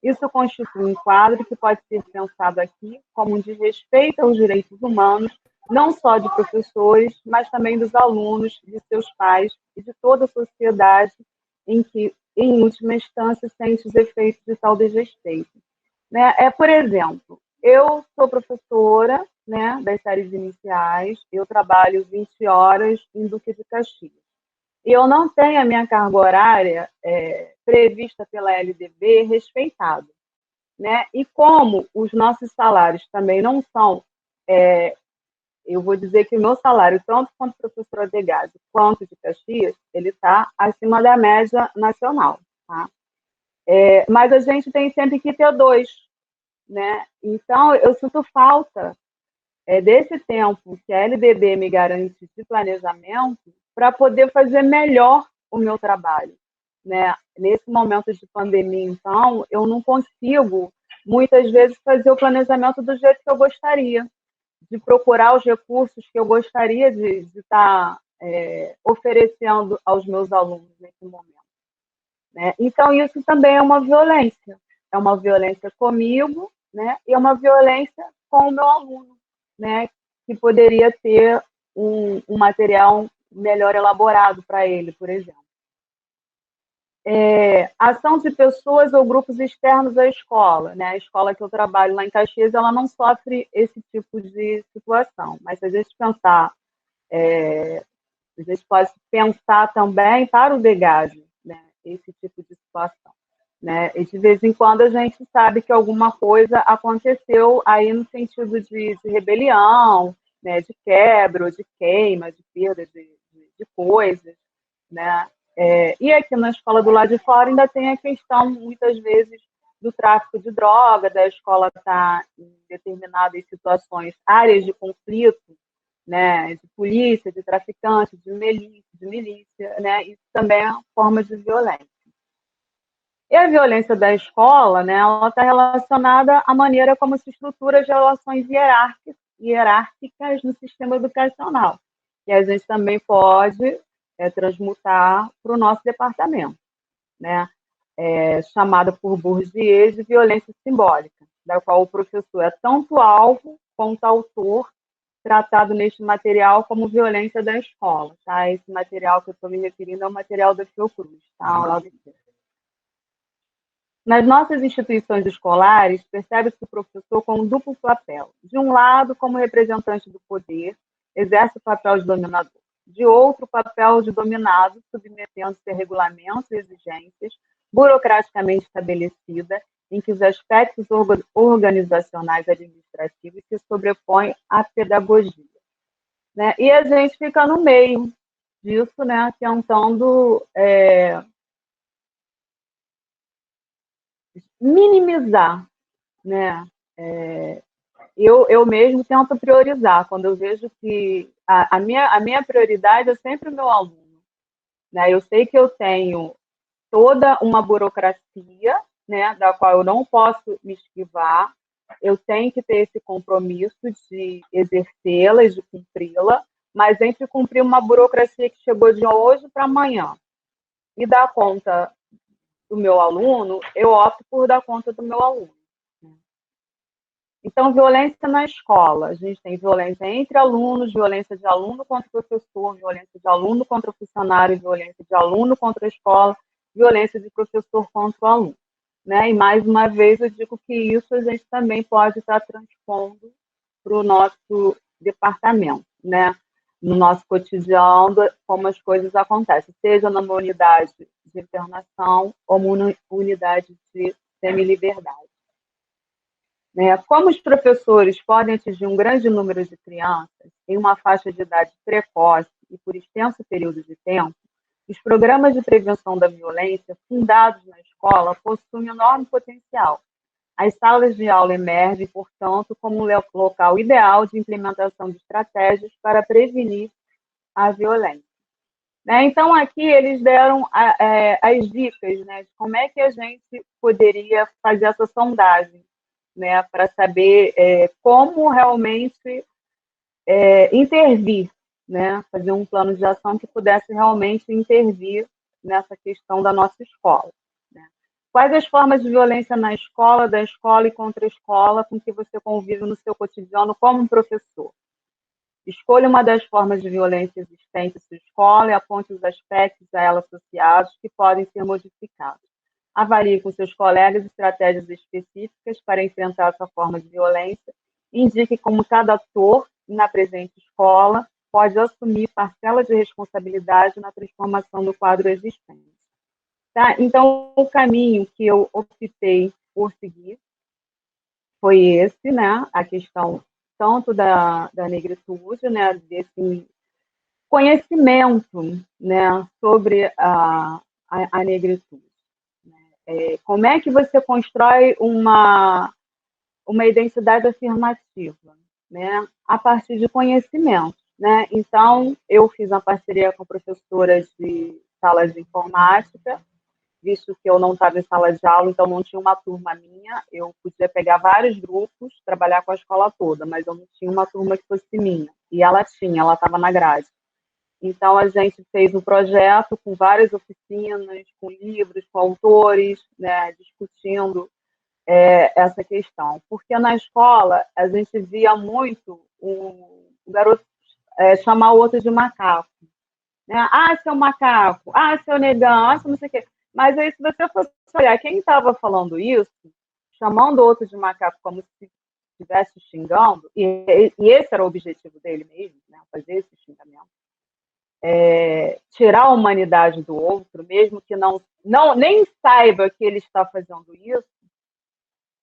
Isso constitui um quadro que pode ser pensado aqui como um desrespeito aos direitos humanos, não só de professores, mas também dos alunos, de seus pais e de toda a sociedade em que, em última instância, sente os efeitos de tal desrespeito, né? Por exemplo, eu sou professora, né, das séries iniciais, eu trabalho 20 horas em Duque de Caxias. E eu não tenho a minha carga horária prevista pela LDB respeitada, né? E como os nossos salários também não são, eu vou dizer que o meu salário, tanto quanto professora de Gás, quanto de Caxias, ele está acima da média nacional, tá? Mas a gente tem sempre que ter dois, né? Então, eu sinto falta desse tempo que a LDB me garante de planejamento para poder fazer melhor o meu trabalho, né? Nesse momento de pandemia, então, eu não consigo, muitas vezes, fazer o planejamento do jeito que eu gostaria, de procurar os recursos que eu gostaria de estar oferecendo aos meus alunos nesse momento, né? Então, isso também é uma violência comigo, né? E é uma violência com o meu aluno, né? Que poderia ter um material melhor elaborado para ele, por exemplo. Ação de pessoas ou grupos externos à escola, né? A escola que eu trabalho lá em Caxias, ela não sofre esse tipo de situação, mas se a gente pensar, a gente pode pensar também para o Degase, né? Esse tipo de situação, né? E de vez em quando a gente sabe que alguma coisa aconteceu aí no sentido de rebelião, né? De quebra, ou de queima, de perda de coisas, né? E aqui na escola do lado de fora ainda tem a questão, muitas vezes, do tráfico de droga, da escola estar em determinadas situações, áreas de conflito, né, de polícia, de traficante, de milícia, né? Isso também é uma forma de violência. E a violência da escola, né, ela está relacionada à maneira como se estrutura as relações hierárquicas no sistema educacional. E a gente também pode transmutar para o nosso departamento, né? Chamada por Bourdieu de violência simbólica, da qual o professor é tanto alvo quanto autor, tratado neste material como violência da escola, tá? Esse material que eu estou me referindo é o material da Fiocruz, tá? Nas nossas instituições escolares, percebe-se o professor com um duplo papel. De um lado, como representante do poder, exerce o papel de dominador. De outro, o papel de dominado, submetendo-se a regulamentos e exigências burocraticamente estabelecida, em que os aspectos organizacionais administrativos se sobrepõem à pedagogia. Né? E a gente fica no meio disso, né, tentando minimizar, né? Eu mesmo tento priorizar, quando eu vejo que a minha prioridade é sempre o meu aluno. Né? Eu sei que eu tenho toda uma burocracia, né, da qual eu não posso me esquivar, eu tenho que ter esse compromisso de exercê-la, de cumpri-la, mas entre cumprir uma burocracia que chegou de hoje para amanhã e dar conta do meu aluno, eu opto por dar conta do meu aluno. Então, violência na escola. A gente tem violência entre alunos, violência de aluno contra o professor, violência de aluno contra o funcionário, violência de aluno contra a escola, violência de professor contra o aluno. Né? E, mais uma vez, eu digo que isso a gente também pode estar transpondo para o nosso departamento, né? No nosso cotidiano, como as coisas acontecem, seja numa unidade de internação ou numa unidade de semi-liberdade. Como os professores podem atingir um grande número de crianças em uma faixa de idade precoce e por extenso período de tempo, os programas de prevenção da violência fundados na escola possuem enorme potencial. As salas de aula emergem, portanto, como um local ideal de implementação de estratégias para prevenir a violência. Então, aqui eles deram as dicas, né, de como é que a gente poderia fazer essa sondagem, né, para saber como realmente intervir, né, fazer um plano de ação que pudesse realmente intervir nessa questão da nossa escola. Né. Quais as formas de violência na escola, da escola e contra a escola com que você convive no seu cotidiano como um professor? Escolha uma das formas de violência existentes em sua escola e aponte os aspectos a ela associados que podem ser modificados. Avalie com seus colegas estratégias específicas para enfrentar essa forma de violência. Indique como cada ator na presente escola pode assumir parcela de responsabilidade na transformação do quadro existente. Tá? Então, o caminho que eu optei por seguir foi esse, né? A questão tanto da negritude, né? Desse conhecimento, né? Sobre a negritude. Como é que você constrói uma identidade afirmativa, né? A partir de conhecimento, né? Então, eu fiz uma parceria com professoras de sala de informática, visto que eu não estava em sala de aula, então não tinha uma turma minha, eu podia pegar vários grupos, trabalhar com a escola toda, mas eu não tinha uma turma que fosse minha. E ela tinha, ela estava na grade. Então, a gente fez um projeto com várias oficinas, com livros, com autores, né, discutindo essa questão. Porque na escola, a gente via muito o garoto chamar o outro de macaco. Né? Ah, seu macaco, ah, seu negão, ah, seu não sei o quê. Mas aí, se você fosse olhar quem estava falando isso, chamando o outro de macaco como se estivesse xingando, e esse era o objetivo dele mesmo, né, fazer esse xingamento, tirar a humanidade do outro, mesmo que nem saiba que ele está fazendo isso,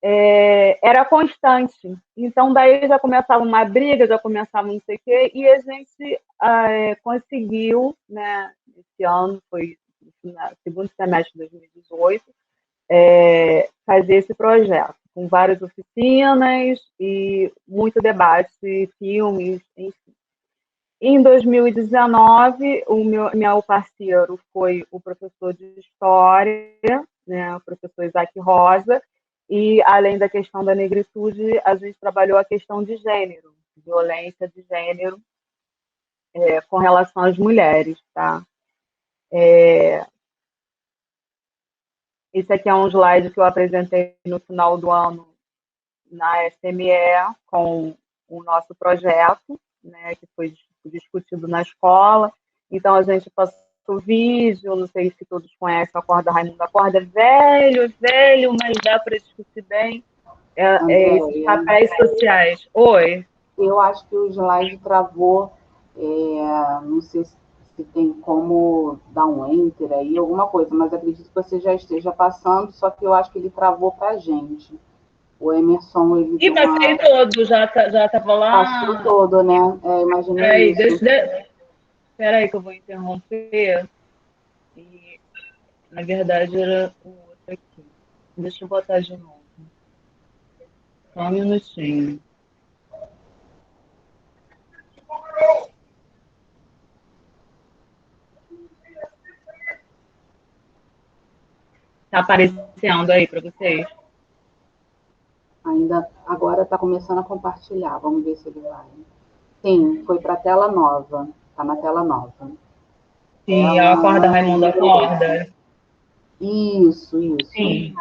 era constante. Então, daí já começava uma briga, já começava não sei o quê, e a gente conseguiu, né, esse ano, foi no segundo semestre de 2018, fazer esse projeto, com várias oficinas e muito debate, filmes, enfim. Em 2019, meu parceiro foi o professor de História, né, o professor Isaac Rosa, e, além da questão da negritude, a gente trabalhou a questão de gênero, violência de gênero com relação às mulheres. Tá? Esse aqui é um slide que eu apresentei no final do ano na SME com o nosso projeto, né, que foi discutido na escola. Então, a gente passou nosso vídeo, não sei se todos conhecem o Acorda Raimundo Acorda, velho, velho, mas dá para discutir bem. Esses
Andréia,
papéis sociais. Oi.
eu acho que o slide travou, não sei se tem como dar um enter aí, alguma coisa, mas acredito que você já esteja passando, só que eu acho que ele travou para a gente. O Emerson, ele
E
deu
passei
uma...
todo, já estava
Passou
lá.
todo, né? Imaginei
Peraí,
isso.
peraí que eu vou interromper. E, na verdade, era o outro aqui. Deixa eu botar de novo. Só um minutinho. Tá aparecendo aí para vocês?
Ainda agora está começando a compartilhar. Vamos ver se ele vai. Sim, foi para a tela nova. Está na tela nova.
Sim, a Acorda Raimundo
Número 2.
Acorda.
Isso.
Sim.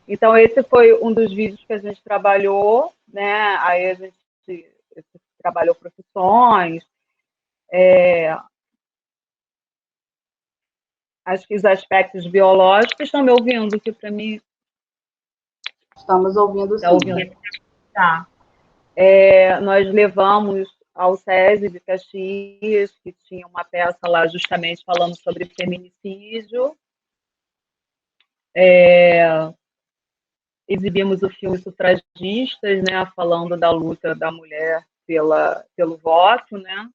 Então, esse foi um dos vídeos que a gente trabalhou, né? Aí a gente trabalhou profissões, acho que os aspectos biológicos. Estão me ouvindo? Que para mim.
Estamos ouvindo
Está
sim.
ouvindo? Tá. Nós levamos ao SESI de Caxias, que tinha uma peça lá justamente falando sobre feminicídio. Exibimos o filme Sufragistas, né, falando da luta da mulher pelo voto, né?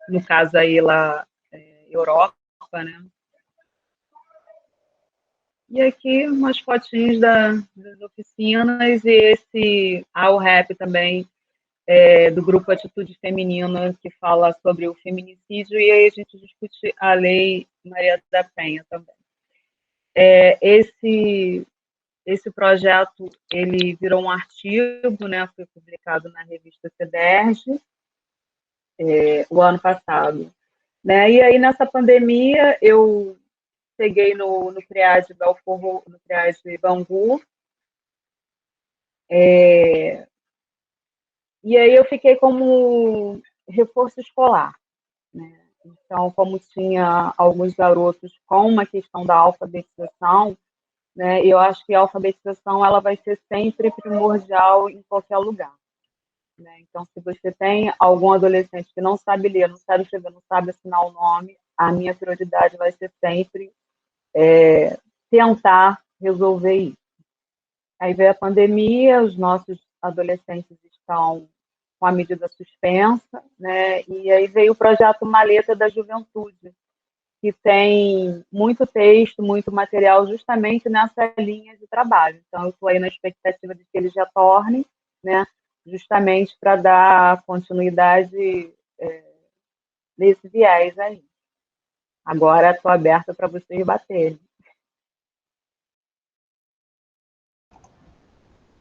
No caso aí lá, Europa, né? E aqui umas fotinhas das oficinas e esse ao rap também, do grupo Atitude Feminina, que fala sobre o feminicídio, e aí a gente discute a lei Maria da Penha também. Esse projeto ele virou um artigo, né, foi publicado na revista CEDERJ, o ano passado. Né? E aí, nessa pandemia, eu cheguei no CREAD Belfor, no CREAD Bangu, e aí eu fiquei como reforço escolar. Né? Então, como tinha alguns garotos com uma questão da alfabetização, né, eu acho que a alfabetização ela vai ser sempre primordial em qualquer lugar. Né? Então, se você tem algum adolescente que não sabe ler, não sabe escrever, não sabe assinar o nome, a minha prioridade vai ser sempre tentar resolver isso. Aí veio a pandemia, os nossos adolescentes estão com a medida suspensa, né? E aí veio o projeto Maleta da Juventude, que tem muito texto, muito material justamente nessa linha de trabalho. Então, eu estou aí na expectativa de que eles retornem, né? Justamente para dar continuidade nesse viés aí. Agora estou aberta para vocês baterem.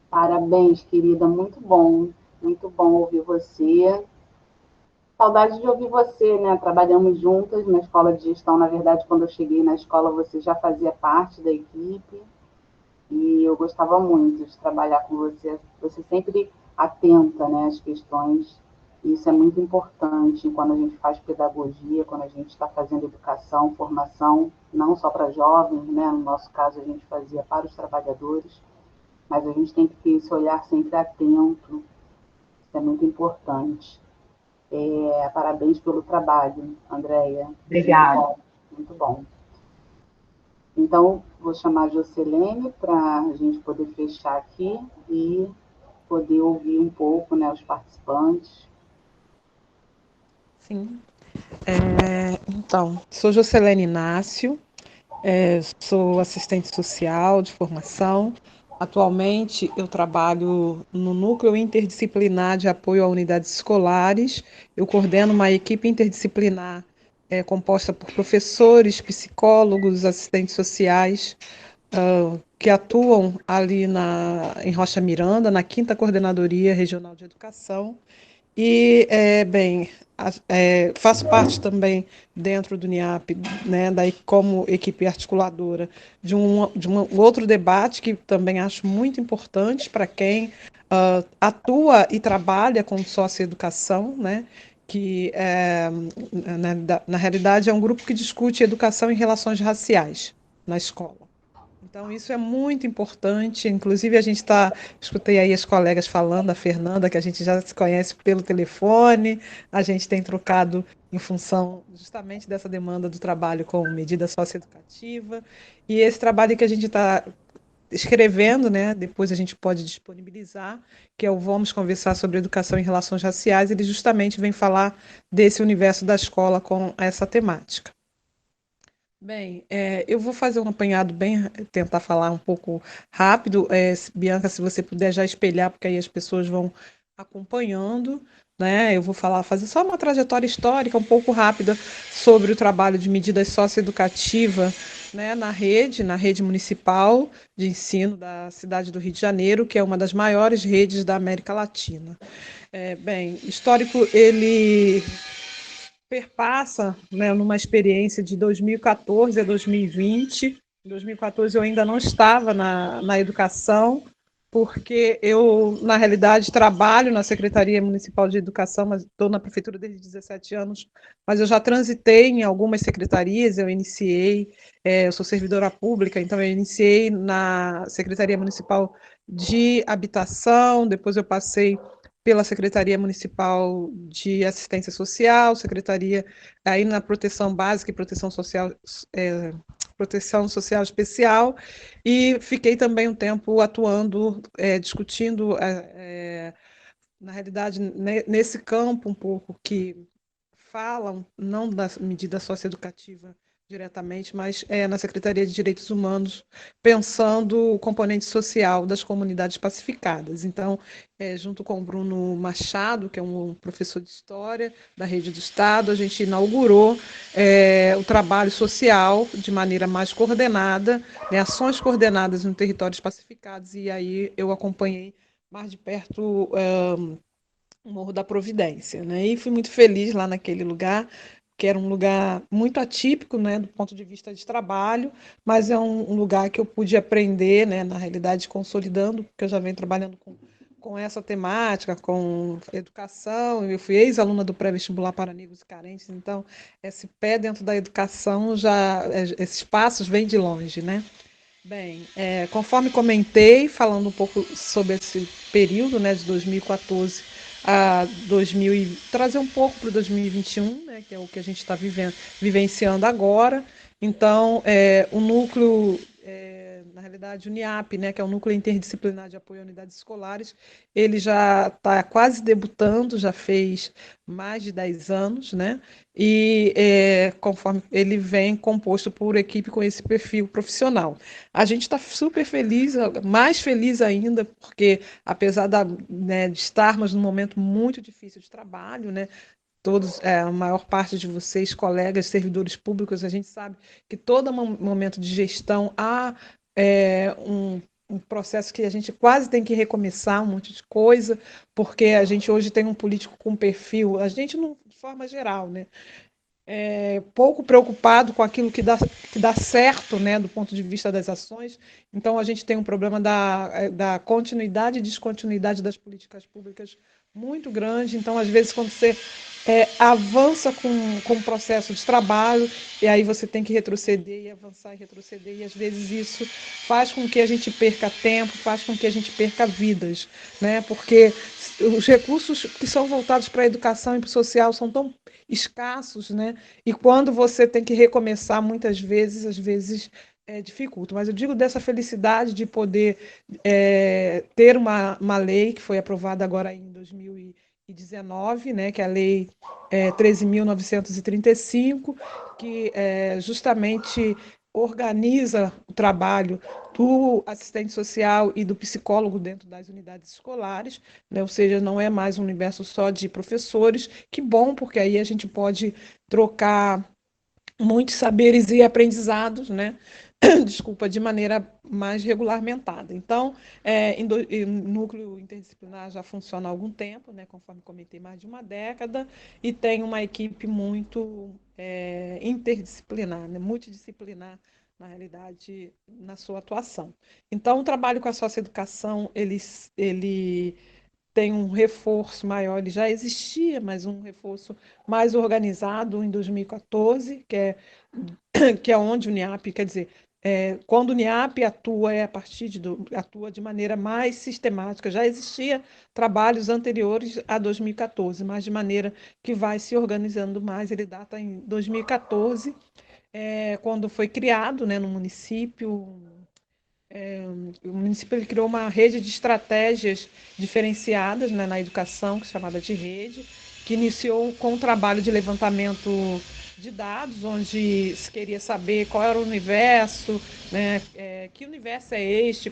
Parabéns, querida. Muito bom ouvir você. Saudade de ouvir você, né? Trabalhamos juntas na escola de gestão. Na verdade, quando eu cheguei na escola, você já fazia parte da equipe. E eu gostava muito de trabalhar com você. Você sempre atenta, né, às questões. E isso é muito importante quando a gente faz pedagogia, quando a gente está fazendo educação, formação, não só para jovens, né? No nosso caso, a gente fazia para os trabalhadores, mas a gente tem que ter esse olhar sempre atento. Isso é muito importante. Parabéns pelo trabalho, Andréia.
Obrigada.
Muito bom. Então, vou chamar a Jocelene para a gente poder fechar aqui e poder ouvir um pouco, né, os participantes.
Sim. Então, sou Jocelene Inácio, sou assistente social de formação. Atualmente, eu trabalho no Núcleo Interdisciplinar de Apoio a Unidades Escolares. Eu coordeno uma equipe interdisciplinar composta por professores, psicólogos, assistentes sociais, que atuam ali em Rocha Miranda, na 5ª Coordenadoria Regional de Educação. E, faço parte também dentro do NIAP, né, daí como equipe articuladora de um outro debate que também acho muito importante para quem atua e trabalha com socioeducação, né, que na realidade é um grupo que discute educação e relações raciais na escola. Então, isso é muito importante. Inclusive, escutei aí as colegas falando, a Fernanda, que a gente já se conhece pelo telefone, a gente tem trocado em função justamente dessa demanda do trabalho com medida socioeducativa. E esse trabalho que a gente está escrevendo, né, depois a gente pode disponibilizar, que é o Vamos Conversar sobre Educação e Relações Raciais, ele justamente vem falar desse universo da escola com essa temática. Bem, eu vou fazer um apanhado tentar falar um pouco rápido. Bianca, se você puder já espelhar, porque aí as pessoas vão acompanhando, né? Eu vou fazer só uma trajetória histórica um pouco rápida sobre o trabalho de medidas socioeducativas, né, na rede municipal de ensino da cidade do Rio de Janeiro, que é uma das maiores redes da América Latina. Bem, histórico, ele perpassa, né, numa experiência de 2014 a 2020. Em 2014 eu ainda não estava na educação, porque eu, na realidade, trabalho na Secretaria Municipal de Educação, mas estou na prefeitura desde 17 anos, mas eu já transitei em algumas secretarias, eu sou servidora pública, então eu iniciei na Secretaria Municipal de Habitação, depois eu passei pela Secretaria Municipal de Assistência Social, Secretaria aí na Proteção Básica e Proteção Social Especial, e fiquei também um tempo atuando, discutindo, na realidade, nesse campo um pouco que falam, não da medida socioeducativa diretamente, mas na Secretaria de Direitos Humanos, pensando o componente social das comunidades pacificadas. Então, junto com o Bruno Machado, que é um professor de História da Rede do Estado, a gente inaugurou o trabalho social de maneira mais coordenada, né, ações coordenadas em territórios pacificados, e aí eu acompanhei mais de perto o Morro da Providência, né? E fui muito feliz lá naquele lugar, que era um lugar muito atípico, né, do ponto de vista de trabalho, mas é um lugar que eu pude aprender, né, na realidade, consolidando, porque eu já venho trabalhando com essa temática, com educação. Eu fui ex-aluna do pré-vestibular para negros e carentes, então esse pé dentro da educação, esses passos vêm de longe, né? Bem, conforme comentei, falando um pouco sobre esse período, né, de 2014 a 2000, trazer um pouco para o 2021, né, que é o que a gente está vivenciando agora. Então, o núcleo, na realidade, o NIAP, né, que é o Núcleo Interdisciplinar de Apoio a Unidades Escolares, ele já está quase debutando, já fez mais de 10 anos, né? E conforme ele vem composto por equipe com esse perfil profissional. A gente está super feliz, mais feliz ainda, porque apesar né, de estarmos num momento muito difícil de trabalho, né, todos, a maior parte de vocês, colegas, servidores públicos, a gente sabe que todo momento de gestão há um processo que a gente quase tem que recomeçar um monte de coisa, porque a gente hoje tem um político com perfil, a gente não, de forma geral, né? Pouco preocupado com aquilo que dá certo, né, do ponto de vista das ações. Então, a gente tem um problema da continuidade e descontinuidade das políticas públicas muito grande. Então, às vezes, quando você avança com o processo de trabalho, e aí você tem que retroceder e avançar e retroceder, e às vezes isso faz com que a gente perca tempo, faz com que a gente perca vidas, né? Porque os recursos que são voltados para a educação e para o social são tão escassos, né? E quando você tem que recomeçar, muitas vezes, às vezes dificulta. Mas eu digo dessa felicidade de poder ter uma lei que foi aprovada agora em 2019, né, que é a Lei 13.935, que justamente organiza o trabalho do assistente social e do psicólogo dentro das unidades escolares, né? Ou seja, não é mais um universo só de professores. Que bom, porque aí a gente pode trocar muitos saberes e aprendizados, né? Desculpa, de maneira mais regulamentada. Então, o núcleo interdisciplinar já funciona há algum tempo, né, conforme comentei, mais de uma década, e tem uma equipe muito interdisciplinar, né, multidisciplinar, na realidade, na sua atuação. Então, o trabalho com a socioeducação, ele tem um reforço maior, ele já existia, mas um reforço mais organizado em 2014, que é onde o NIAP, quer dizer, quando o NIAP atua, atua de maneira mais sistemática. Já existia trabalhos anteriores a 2014, mas de maneira que vai se organizando mais. Ele data em 2014, quando foi criado, né, no município. O município ele criou uma rede de estratégias diferenciadas, né, na educação, que é chamada de rede, que iniciou com um trabalho de levantamento de dados, onde se queria saber qual era o universo, né, que universo é este,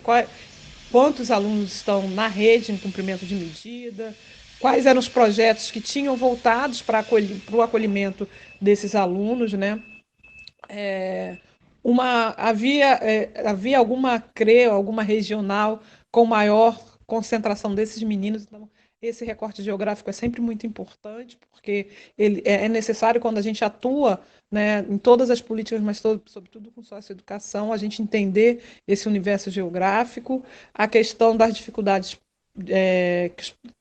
quantos alunos estão na rede em cumprimento de medida, quais eram os projetos que tinham voltados para o acolhimento desses alunos, né? Havia alguma CRE, alguma regional com maior concentração desses meninos, então esse recorte geográfico é sempre muito importante, porque ele é necessário quando a gente atua, né, em todas as políticas, mas sobretudo com socioeducação, a gente entender esse universo geográfico, a questão das dificuldades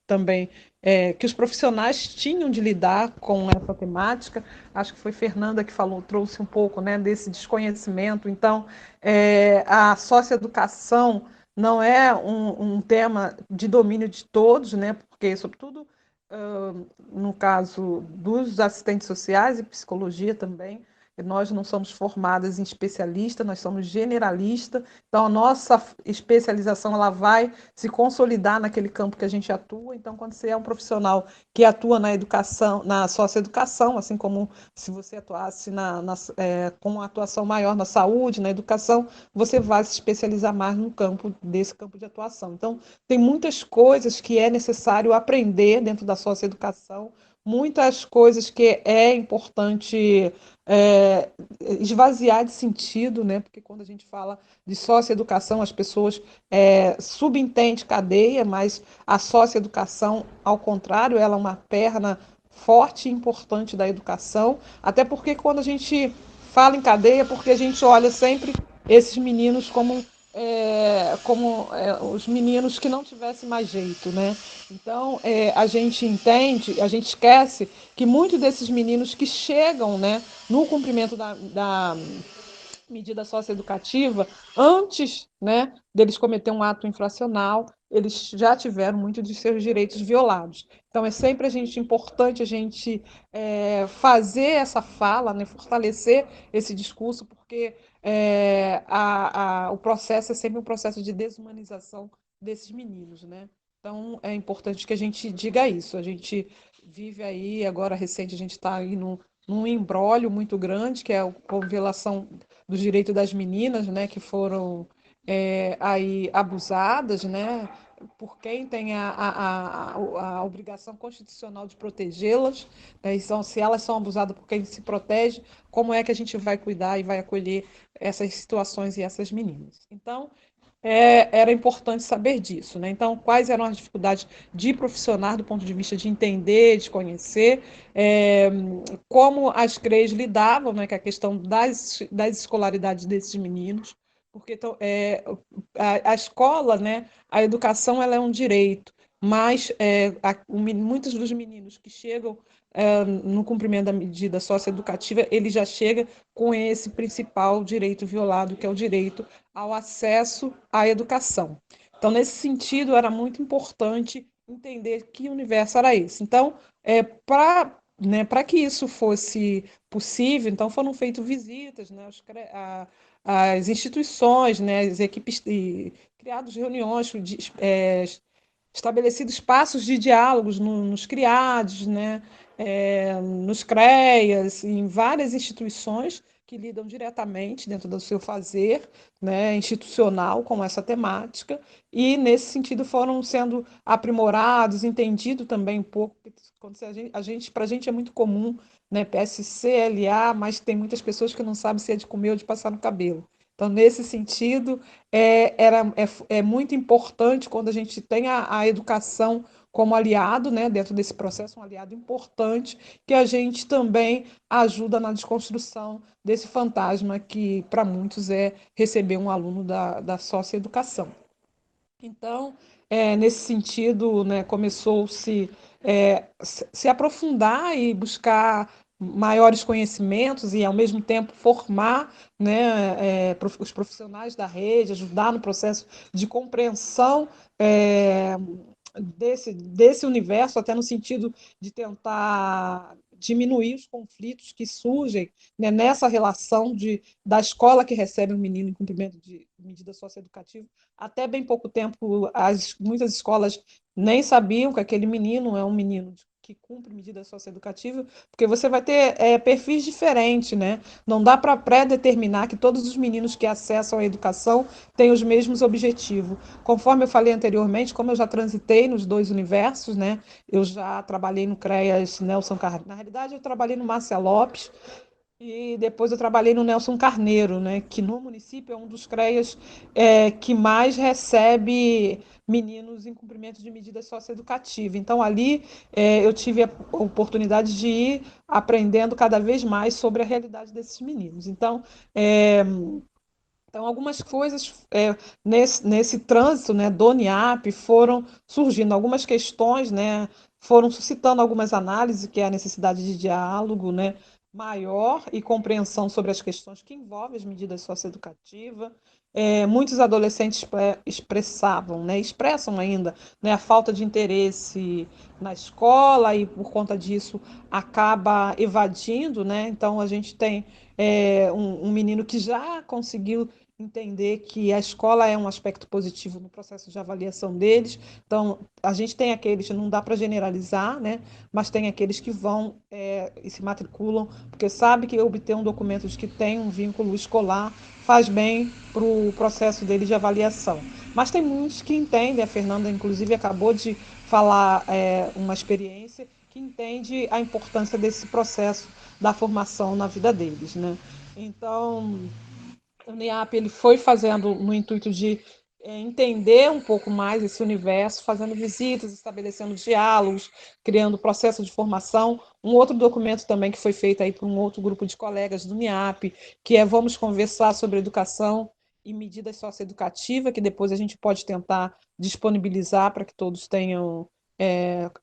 também que os profissionais tinham de lidar com essa temática. Acho que foi Fernanda que falou, trouxe um pouco, né, desse desconhecimento. Então, a socioeducação não é um tema de domínio de todos, né, porque, sobretudo, no caso dos assistentes sociais e psicologia também, nós não somos formadas em especialista, nós somos generalista, então a nossa especialização ela vai se consolidar naquele campo que a gente atua. Então, quando você é um profissional que atua na educação, na socioeducação, assim como se você atuasse com uma atuação maior na saúde, na educação, você vai se especializar mais no campo desse campo de atuação. Então, tem muitas coisas que é necessário aprender dentro da socioeducação, muitas coisas que é importante esvaziar de sentido, né? Porque quando a gente fala de socioeducação, as pessoas subentendem cadeia, mas a socioeducação, ao contrário, ela é uma perna forte e importante da educação, até porque quando a gente fala em cadeia, porque a gente olha sempre esses meninos como os meninos que não tivessem mais jeito, né? Então, a gente entende, a gente esquece que muitos desses meninos que chegam, né, no cumprimento da medida socioeducativa, antes, né, deles cometer um ato infracional, eles já tiveram muitos de seus direitos violados. Então, é sempre importante a gente fazer essa fala, né, fortalecer esse discurso, porque o processo é sempre um processo de desumanização desses meninos, né? Então, é importante que a gente diga isso. A gente vive aí, agora recente, a gente está aí num imbróglio muito grande, que é a violação dos direitos das meninas, né, que foram aí abusadas, né, por quem tem a obrigação constitucional de protegê-las. Né, então, se elas são abusadas por quem se protege, como é que a gente vai cuidar e vai acolher essas situações e essas meninas? Então, era importante saber disso, né? Então, quais eram as dificuldades de profissionais do ponto de vista de entender, de conhecer, como as CREs lidavam, né, com a questão das escolaridades desses meninos, porque então, a escola, né, a educação ela é um direito, mas muitos dos meninos que chegam no cumprimento da medida socioeducativa, ele já chega com esse principal direito violado, que é o direito ao acesso à educação. Então, nesse sentido, era muito importante entender que universo era esse. Então, para que isso fosse possível, então foram feitas visitas, né, às instituições, né, as equipes, criadas reuniões, estabelecidos espaços de diálogos nos criados, né, nos CREAs, em várias instituições que lidam diretamente dentro do seu fazer, né, institucional com essa temática, e nesse sentido foram sendo aprimorados, entendido também um pouco, quando para a gente é muito comum, né, PSC, LA, mas tem muitas pessoas que não sabem se é de comer ou de passar no cabelo. Então, nesse sentido, é muito importante quando a gente tem a educação como aliado, né, dentro desse processo, um aliado importante, que a gente também ajuda na desconstrução desse fantasma que, para muitos, é receber um aluno da socioeducação. Então, nesse sentido, né, começou-se se aprofundar e buscar maiores conhecimentos e, ao mesmo tempo, formar, né, os profissionais da rede, ajudar no processo de compreensão desse universo, até no sentido de tentar diminuir os conflitos que surgem, né, nessa relação da escola que recebe um menino em cumprimento de medida socioeducativa. Até bem pouco tempo, muitas escolas nem sabiam que aquele menino é um menino que cumpre medida socioeducativa, porque você vai ter perfis diferentes, né? Não dá para pré-determinar que todos os meninos que acessam a educação têm os mesmos objetivos. Conforme eu falei anteriormente, como eu já transitei nos dois universos, né? Eu já trabalhei no CREAS Nelson Carneiro. Na realidade, eu trabalhei no Márcia Lopes e depois eu trabalhei no Nelson Carneiro, né? Que no município é um dos CREAS que mais recebe meninos em cumprimento de medidas socioeducativas. Então, ali eu tive a oportunidade de ir aprendendo cada vez mais sobre a realidade desses meninos. Então, algumas coisas nesse trânsito, né, do NIAP foram surgindo, algumas questões, né, foram suscitando algumas análises, que é a necessidade de diálogo, né, maior e compreensão sobre as questões que envolvem as medidas socioeducativas. Muitos adolescentes expressavam, né, expressam ainda, né, a falta de interesse na escola e, por conta disso, acaba evadindo, né? Então, a gente tem um menino que já conseguiu entender que a escola é um aspecto positivo no processo de avaliação deles. Então, a gente tem aqueles, não dá para generalizar, né? Mas tem aqueles que vão e se matriculam, porque sabe que obter um documento de que tem um vínculo escolar faz bem para o processo dele de avaliação. Mas tem muitos que entendem, a Fernanda, inclusive, acabou de falar uma experiência que entende a importância desse processo da formação na vida deles, né? Então, o NIAP ele foi fazendo no intuito de entender um pouco mais esse universo, fazendo visitas, estabelecendo diálogos, criando processo de formação. Um outro documento também que foi feito aí por um outro grupo de colegas do NIAP, que é Vamos Conversar sobre Educação e Medidas Socioeducativas, que depois a gente pode tentar disponibilizar para que todos tenham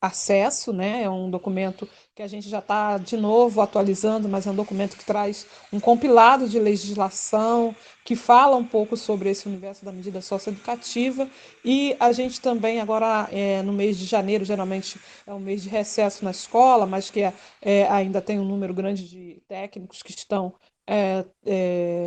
acesso, né? É um documento que a gente já está de novo atualizando, mas é um documento que traz um compilado de legislação que fala um pouco sobre esse universo da medida socioeducativa. E a gente também agora, no mês de janeiro, geralmente é um mês de recesso na escola, mas que ainda tem um número grande de técnicos que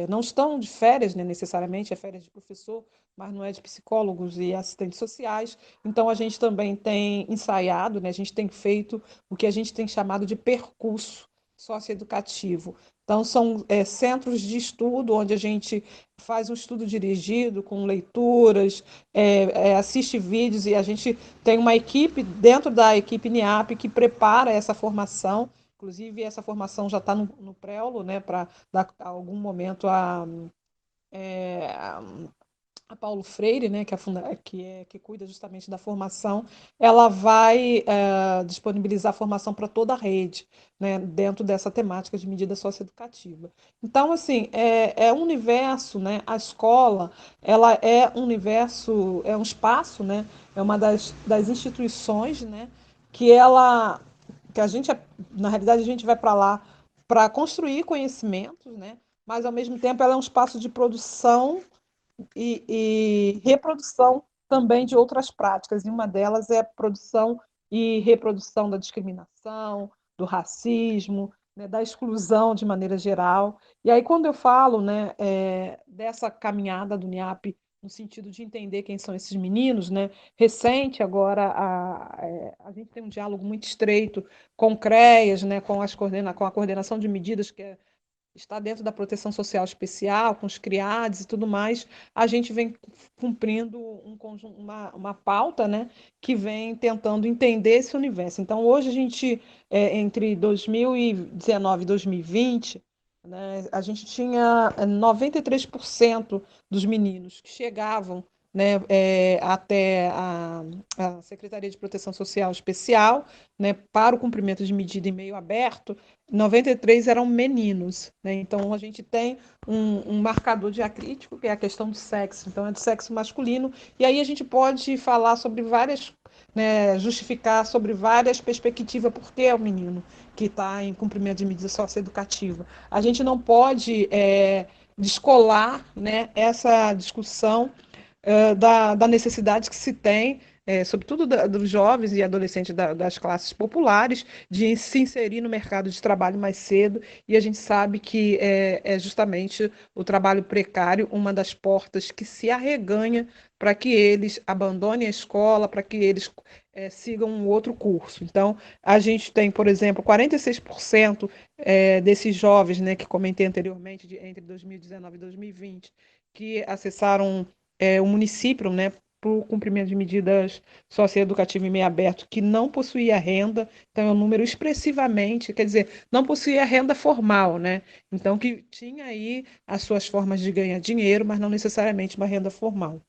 não estão de férias, né, necessariamente, é férias de professor, mas não é de psicólogos e assistentes sociais. Então, a gente também tem ensaiado, né, a gente tem feito o que a gente tem chamado de percurso socioeducativo. Então, são centros de estudo onde a gente faz um estudo dirigido com leituras, assiste vídeos e a gente tem uma equipe dentro da equipe NIAP que prepara essa formação. Inclusive, essa formação já está no Prelo, né, para dar algum momento a Paulo Freire, né, que cuida justamente da formação, ela vai disponibilizar formação para toda a rede, né, dentro dessa temática de medida socioeducativa. Então, assim, um universo, né, a escola, ela é um universo, é um espaço, né, é uma das instituições, né, que a gente, na realidade, a gente vai para lá para construir conhecimentos, né, mas, ao mesmo tempo, ela é um espaço de produção e reprodução também de outras práticas, e uma delas é a produção e reprodução da discriminação, do racismo, né, da exclusão de maneira geral. E aí, quando eu falo, né, dessa caminhada do NIAP, no sentido de entender quem são esses meninos, né, recente agora a gente tem um diálogo muito estreito com o CREAS, né, com a coordenação de medidas que está dentro da proteção social especial, com os criados e tudo mais, a gente vem cumprindo uma pauta, né, que vem tentando entender esse universo. Então, hoje a gente, entre 2019 e 2020, né, a gente tinha 93% dos meninos que chegavam né, até a Secretaria de Proteção Social Especial, né, para o cumprimento de medida em meio aberto, 93 eram meninos, né? Então a gente tem um marcador diacrítico, que é a questão do sexo, então é do sexo masculino, e aí a gente pode falar sobre várias, né, justificar sobre várias perspectivas por que é o menino que está em cumprimento de medida socioeducativa. A gente não pode descolar, né, essa discussão da necessidade que se tem, sobretudo dos jovens e adolescentes das classes populares, de se inserir no mercado de trabalho mais cedo, e a gente sabe que é justamente o trabalho precário uma das portas que se arreganha para que eles abandonem a escola, para que eles sigam um outro curso. Então, a gente tem, por exemplo, 46% desses jovens, né, que comentei anteriormente, entre 2019 e 2020, que acessaram o município, né, para o cumprimento de medidas socioeducativas em meio aberto, que não possuía renda, então é um número expressivamente, quer dizer, não possuía renda formal, né? Então que tinha aí as suas formas de ganhar dinheiro, mas não necessariamente uma renda formal.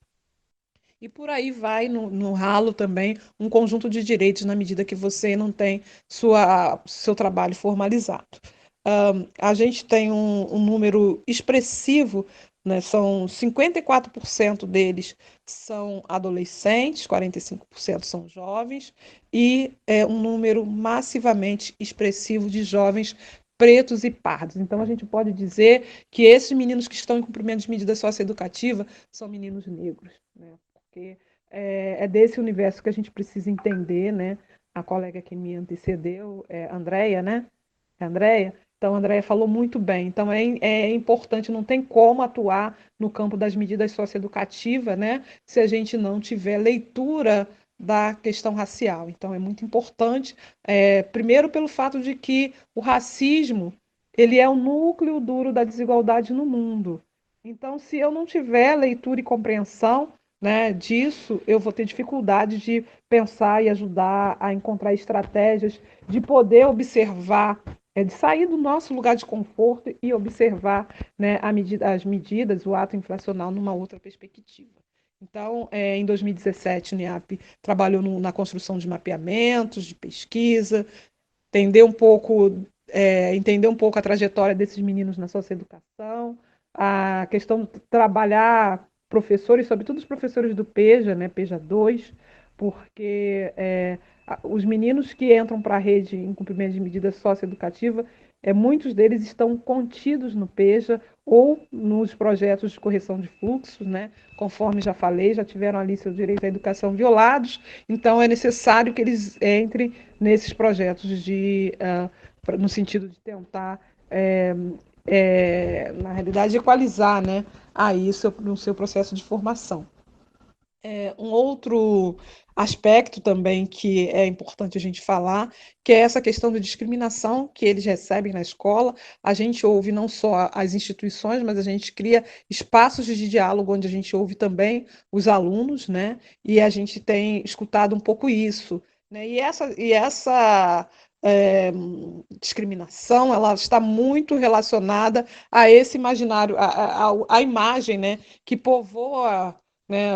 E por aí vai no ralo também um conjunto de direitos na medida que você não tem seu trabalho formalizado. A gente tem um número expressivo, né, são 54% deles são adolescentes, 45% são jovens, e um número massivamente expressivo de jovens pretos e pardos. Então, a gente pode dizer que esses meninos que estão em cumprimento de medida socioeducativa são meninos negros, né? Porque desse universo que a gente precisa entender, né? A colega que me antecedeu, Andréia, né? Andréia. Então, a Andréia falou muito bem. Então, é importante, não tem como atuar no campo das medidas socioeducativas, né, se a gente não tiver leitura da questão racial. Então, é muito importante, primeiro pelo fato de que o racismo ele é o núcleo duro da desigualdade no mundo. Então, se eu não tiver leitura e compreensão, né, disso, eu vou ter dificuldade de pensar e ajudar a encontrar estratégias de poder observar, de sair do nosso lugar de conforto e observar, né, as medidas, o ato infracional numa outra perspectiva. Então, em 2017, o NIAP trabalhou na construção de mapeamentos, de pesquisa, entender um pouco a trajetória desses meninos na socioeducação, a questão de trabalhar professores, sobretudo os professores do PEJA, né, PEJA 2, porque os meninos que entram para a rede em cumprimento de medida socioeducativa, muitos deles estão contidos no PEJA ou nos projetos de correção de fluxos, né, conforme já falei, já tiveram ali seu direito à educação violados, então é necessário que eles entrem nesses projetos no sentido de tentar, na realidade, equalizar, né, aí no seu processo de formação. Um outro aspecto também que é importante a gente falar, que é essa questão de discriminação que eles recebem na escola. A gente ouve não só as instituições, mas a gente cria espaços de diálogo onde a gente ouve também os alunos, né? E a gente tem escutado um pouco isso, né? E essa discriminação, ela está muito relacionada a esse imaginário, a imagem, né, que povoa, né,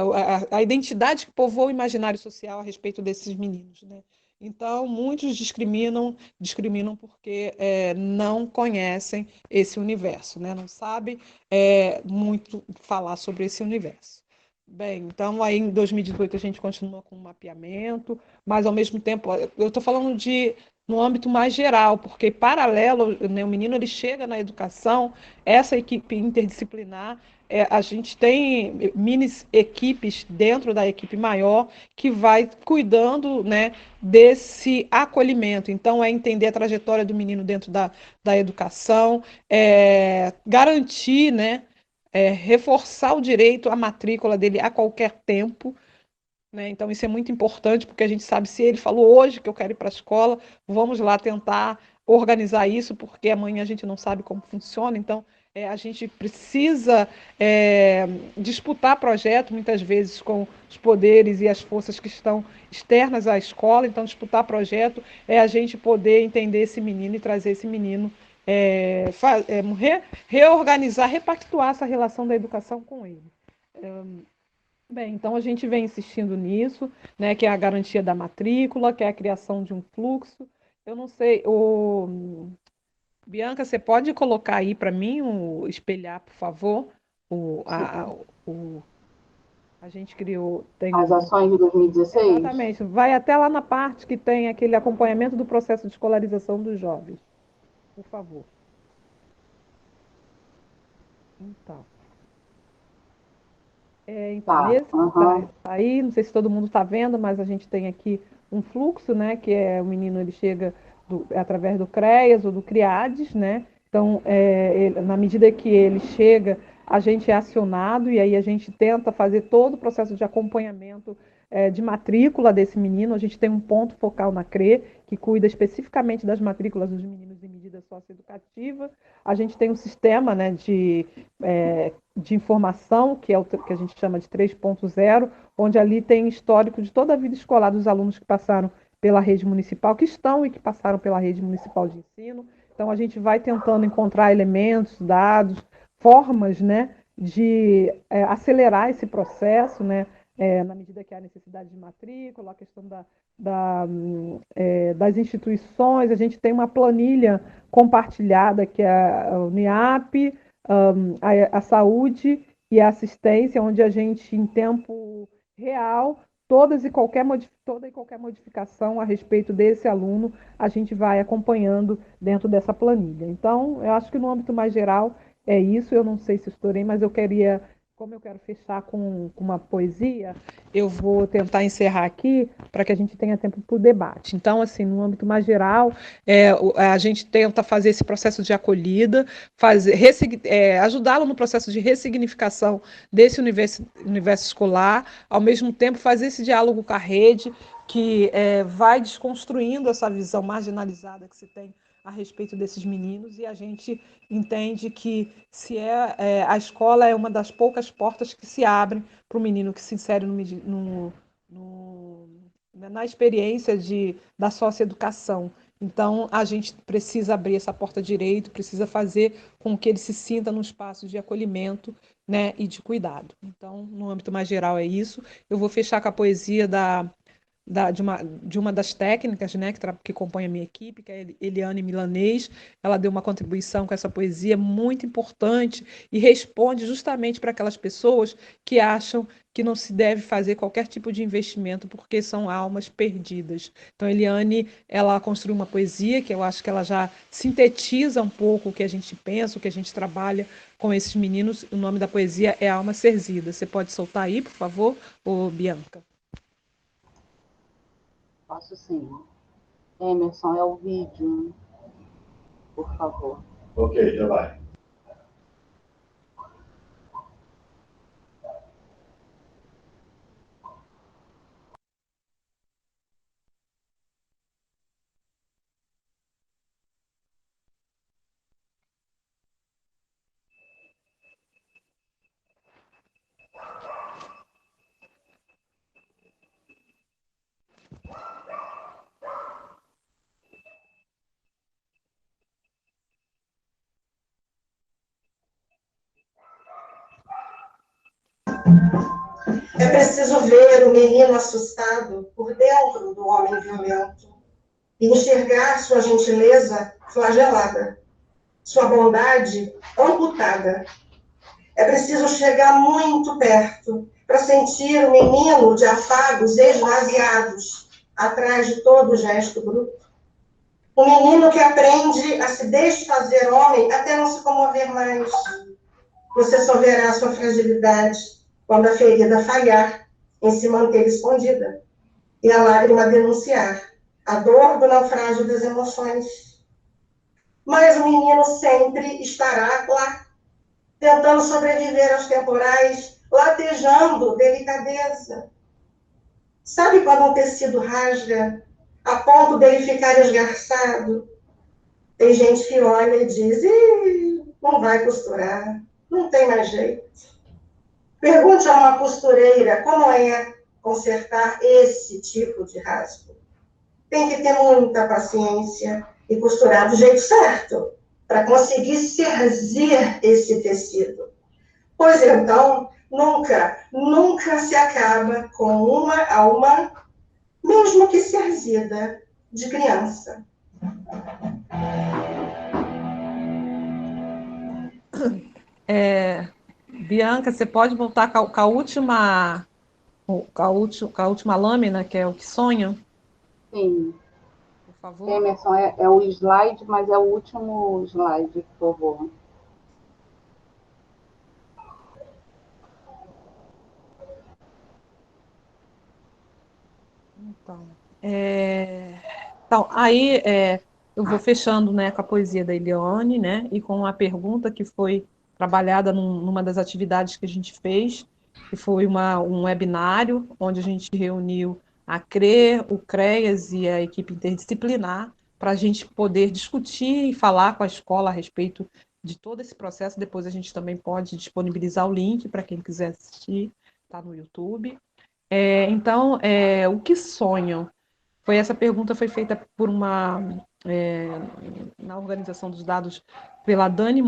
a identidade que povoa o imaginário social a respeito desses meninos, né? Então, muitos discriminam porque não conhecem esse universo, né? Não sabem muito falar sobre esse universo. Bem, então aí em 2018 a gente continua com o mapeamento, mas ao mesmo tempo, eu estou falando no âmbito mais geral, porque paralelo, né, o menino ele chega na educação, essa equipe interdisciplinar, a gente tem mini equipes dentro da equipe maior que vai cuidando, né, desse acolhimento. Então, é entender a trajetória do menino dentro da educação, garantir, né, reforçar o direito à matrícula dele a qualquer tempo, né? Então, isso é muito importante, porque a gente sabe se ele falou hoje que eu quero ir para a escola, vamos lá tentar organizar isso, porque amanhã a gente não sabe como funciona. Então, a gente precisa disputar projeto, muitas vezes, com os poderes e as forças que estão externas à escola. Então, disputar projeto é a gente poder entender esse menino e trazer esse menino, reorganizar, repactuar essa relação da educação com ele. Bem, então a gente vem insistindo nisso, né, que é a garantia da matrícula, que é a criação de um fluxo. Eu não sei, Bianca, você pode colocar aí para mim, espelhar, por favor, o, a, o, a gente criou, tem
As ações de 2016?
exatamente, vai até lá na parte que tem aquele acompanhamento do processo de escolarização dos jovens, por favor. Então, então
Tá,
nesse,
aham.
tá aí, não sei se todo mundo está vendo, mas a gente tem aqui um fluxo, né, que é o menino, ele chega através do CREAS ou do CRIADES, né, então, na medida que ele chega, a gente é acionado e aí a gente tenta fazer todo o processo de acompanhamento de matrícula desse menino. A gente tem um ponto focal na CRE, que cuida especificamente das matrículas dos meninos em medida socioeducativa. A gente tem um sistema, né, de informação, que é o que a gente chama de 3.0, onde ali tem histórico de toda a vida escolar dos alunos que passaram pela rede municipal, que estão e que passaram pela rede municipal de ensino. Então, a gente vai tentando encontrar elementos, dados, formas, né, de acelerar esse processo, né, na medida que há necessidade de matrícula, a questão das instituições. A gente tem uma planilha compartilhada, que é a UNIAP, a saúde e a assistência, onde a gente, em tempo real, toda e qualquer modificação a respeito desse aluno, a gente vai acompanhando dentro dessa planilha. Então, eu acho que no âmbito mais geral é isso. Eu não sei se estourei, mas eu queria, como eu quero fechar com uma poesia, eu vou tentar encerrar aqui para que a gente tenha tempo para o debate. Então, assim, no âmbito mais geral, a gente tenta fazer esse processo de acolhida, ajudá-lo no processo de ressignificação desse universo escolar, ao mesmo tempo fazer esse diálogo com a rede, que vai desconstruindo essa visão marginalizada que se tem a respeito desses meninos, e a gente entende que a escola é uma das poucas portas que se abrem para o menino que se insere na experiência da socioeducação. Então, a gente precisa abrir essa porta direito, precisa fazer com que ele se sinta num espaço de acolhimento, né, e de cuidado. Então, no âmbito mais geral é isso. Eu vou fechar com a poesia de uma das técnicas, né, que compõe a minha equipe, que é a Eliane Milanês. Ela deu uma contribuição com essa poesia muito importante e responde justamente para aquelas pessoas que acham que não se deve fazer qualquer tipo de investimento porque são almas perdidas. Então, a Eliane, ela construiu uma poesia que eu acho que ela já sintetiza um pouco o que a gente pensa, o que a gente trabalha com esses meninos. O nome da poesia é Alma Serzida. Você pode soltar aí, por favor, Bianca?
Posso sim. Emerson, é o vídeo, por favor.
Ok, já vai.
É preciso ver o menino assustado por dentro do homem violento e enxergar sua gentileza flagelada, sua bondade amputada. É preciso chegar muito perto para sentir o menino de afagos esvaziados atrás de todo gesto bruto. Um menino que aprende a se desfazer homem até não se comover mais. Você só verá sua fragilidade quando a ferida falhar em se manter escondida e a lágrima denunciar a dor do naufrágio das emoções. Mas o menino sempre estará lá, tentando sobreviver aos temporais, latejando delicadeza. Sabe quando um tecido rasga a ponto dele ficar esgarçado? Tem gente que olha e diz, não vai costurar, não tem mais jeito. Pergunte a uma costureira como é consertar esse tipo de rasgo. Tem que ter muita paciência e costurar do jeito certo para conseguir serzer esse tecido. Pois então, nunca se acaba com uma alma, mesmo que se arzida, de criança.
Bianca, você pode voltar com a última lâmina, que é o que sonha,
Sim.
por favor?
Emerson, é o slide, mas é o último slide, por favor.
Então, aí eu vou fechando, né, com a poesia da Eliane, né, e com a pergunta que foi trabalhada numa das atividades que a gente fez, que foi um webinário, onde a gente reuniu a CRE, o CREAS e a equipe interdisciplinar, para a gente poder discutir e falar com a escola a respeito de todo esse processo. Depois a gente também pode disponibilizar o link para quem quiser assistir, está no YouTube. Então, o que sonham? Essa pergunta foi feita na organização dos dados pela Daniele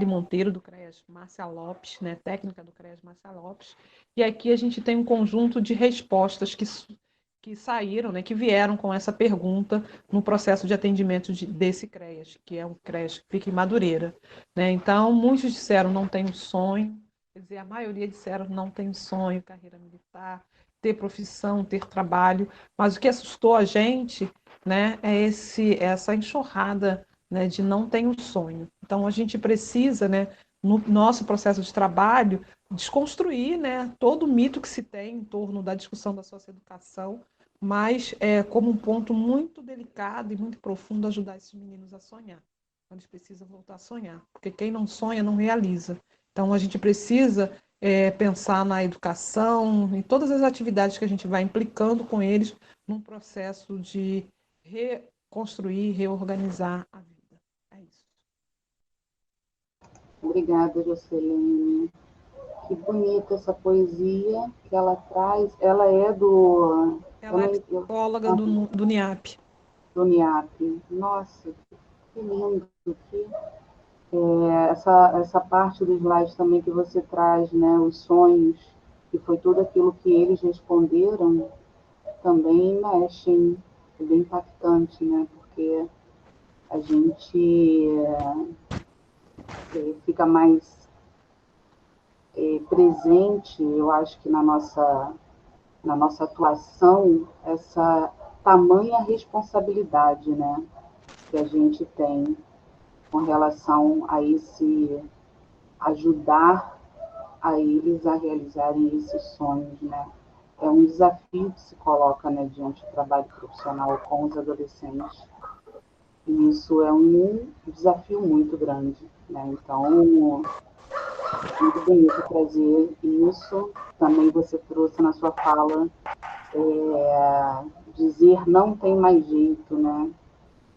Monteiro, do CREAS Márcia Lopes, né, técnica do CREAS Márcia Lopes, e aqui a gente tem um conjunto de respostas que saíram, né, que vieram com essa pergunta no processo de atendimento desse CREAS, que é um CREAS que fica em Madureira. Né? Então, muitos disseram não tenho sonho, quer dizer, a maioria disseram não tenho sonho, carreira militar, ter profissão, ter trabalho, mas o que assustou a gente, né, é essa enxurrada, né, de não tenho sonho. Então, a gente precisa, né, no nosso processo de trabalho, desconstruir, né, todo o mito que se tem em torno da discussão da socioeducação, mas como um ponto muito delicado e muito profundo ajudar esses meninos a sonhar. Eles precisam voltar a sonhar, porque quem não sonha não realiza. Então, a gente precisa pensar na educação, em todas as atividades que a gente vai implicando com eles num processo de reconstruir, reorganizar a vida. É isso.
Obrigada, Jocelyn. Que bonita essa poesia que ela traz. Ela é do...
Ela é psicóloga do NIAP.
Do NIAP. Nossa, que lindo. Essa parte do slide também que você traz, né, os sonhos, que foi tudo aquilo que eles responderam, também mexem, é bem impactante, né, porque a gente fica mais presente, eu acho que na nossa atuação, essa tamanha responsabilidade, né, que a gente tem com relação a esse ajudar a eles a realizarem esses sonhos, né? É um desafio que se coloca, né, diante do trabalho profissional com os adolescentes. E isso é um desafio muito grande, né? Então, muito bonito trazer isso. Também você trouxe na sua fala dizer não tem mais jeito, né?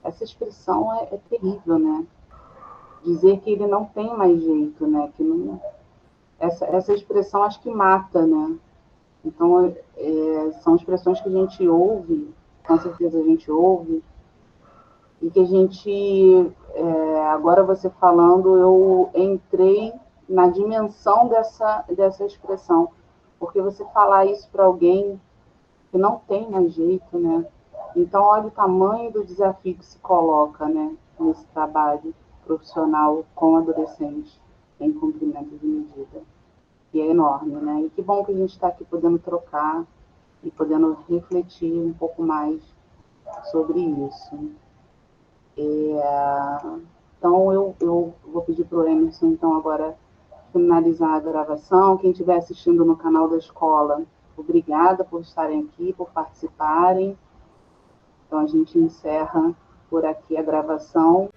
Essa expressão é terrível, né? Dizer que ele não tem mais jeito, né? Que não, essa expressão acho que mata, né? Então, são expressões que a gente ouve, com certeza a gente ouve, e que a gente, agora você falando, eu entrei na dimensão dessa expressão, porque você falar isso para alguém que não tem mais jeito, né? Então, olha o tamanho do desafio que se coloca, né, nesse trabalho profissional com adolescentes em cumprimento de medida. E é enorme, né? E que bom que a gente está aqui podendo trocar e podendo refletir um pouco mais sobre isso. Então, eu vou pedir para o Emerson, então, agora finalizar a gravação. Quem estiver assistindo no canal da escola, obrigada por estarem aqui, por participarem. Então, a gente encerra por aqui a gravação.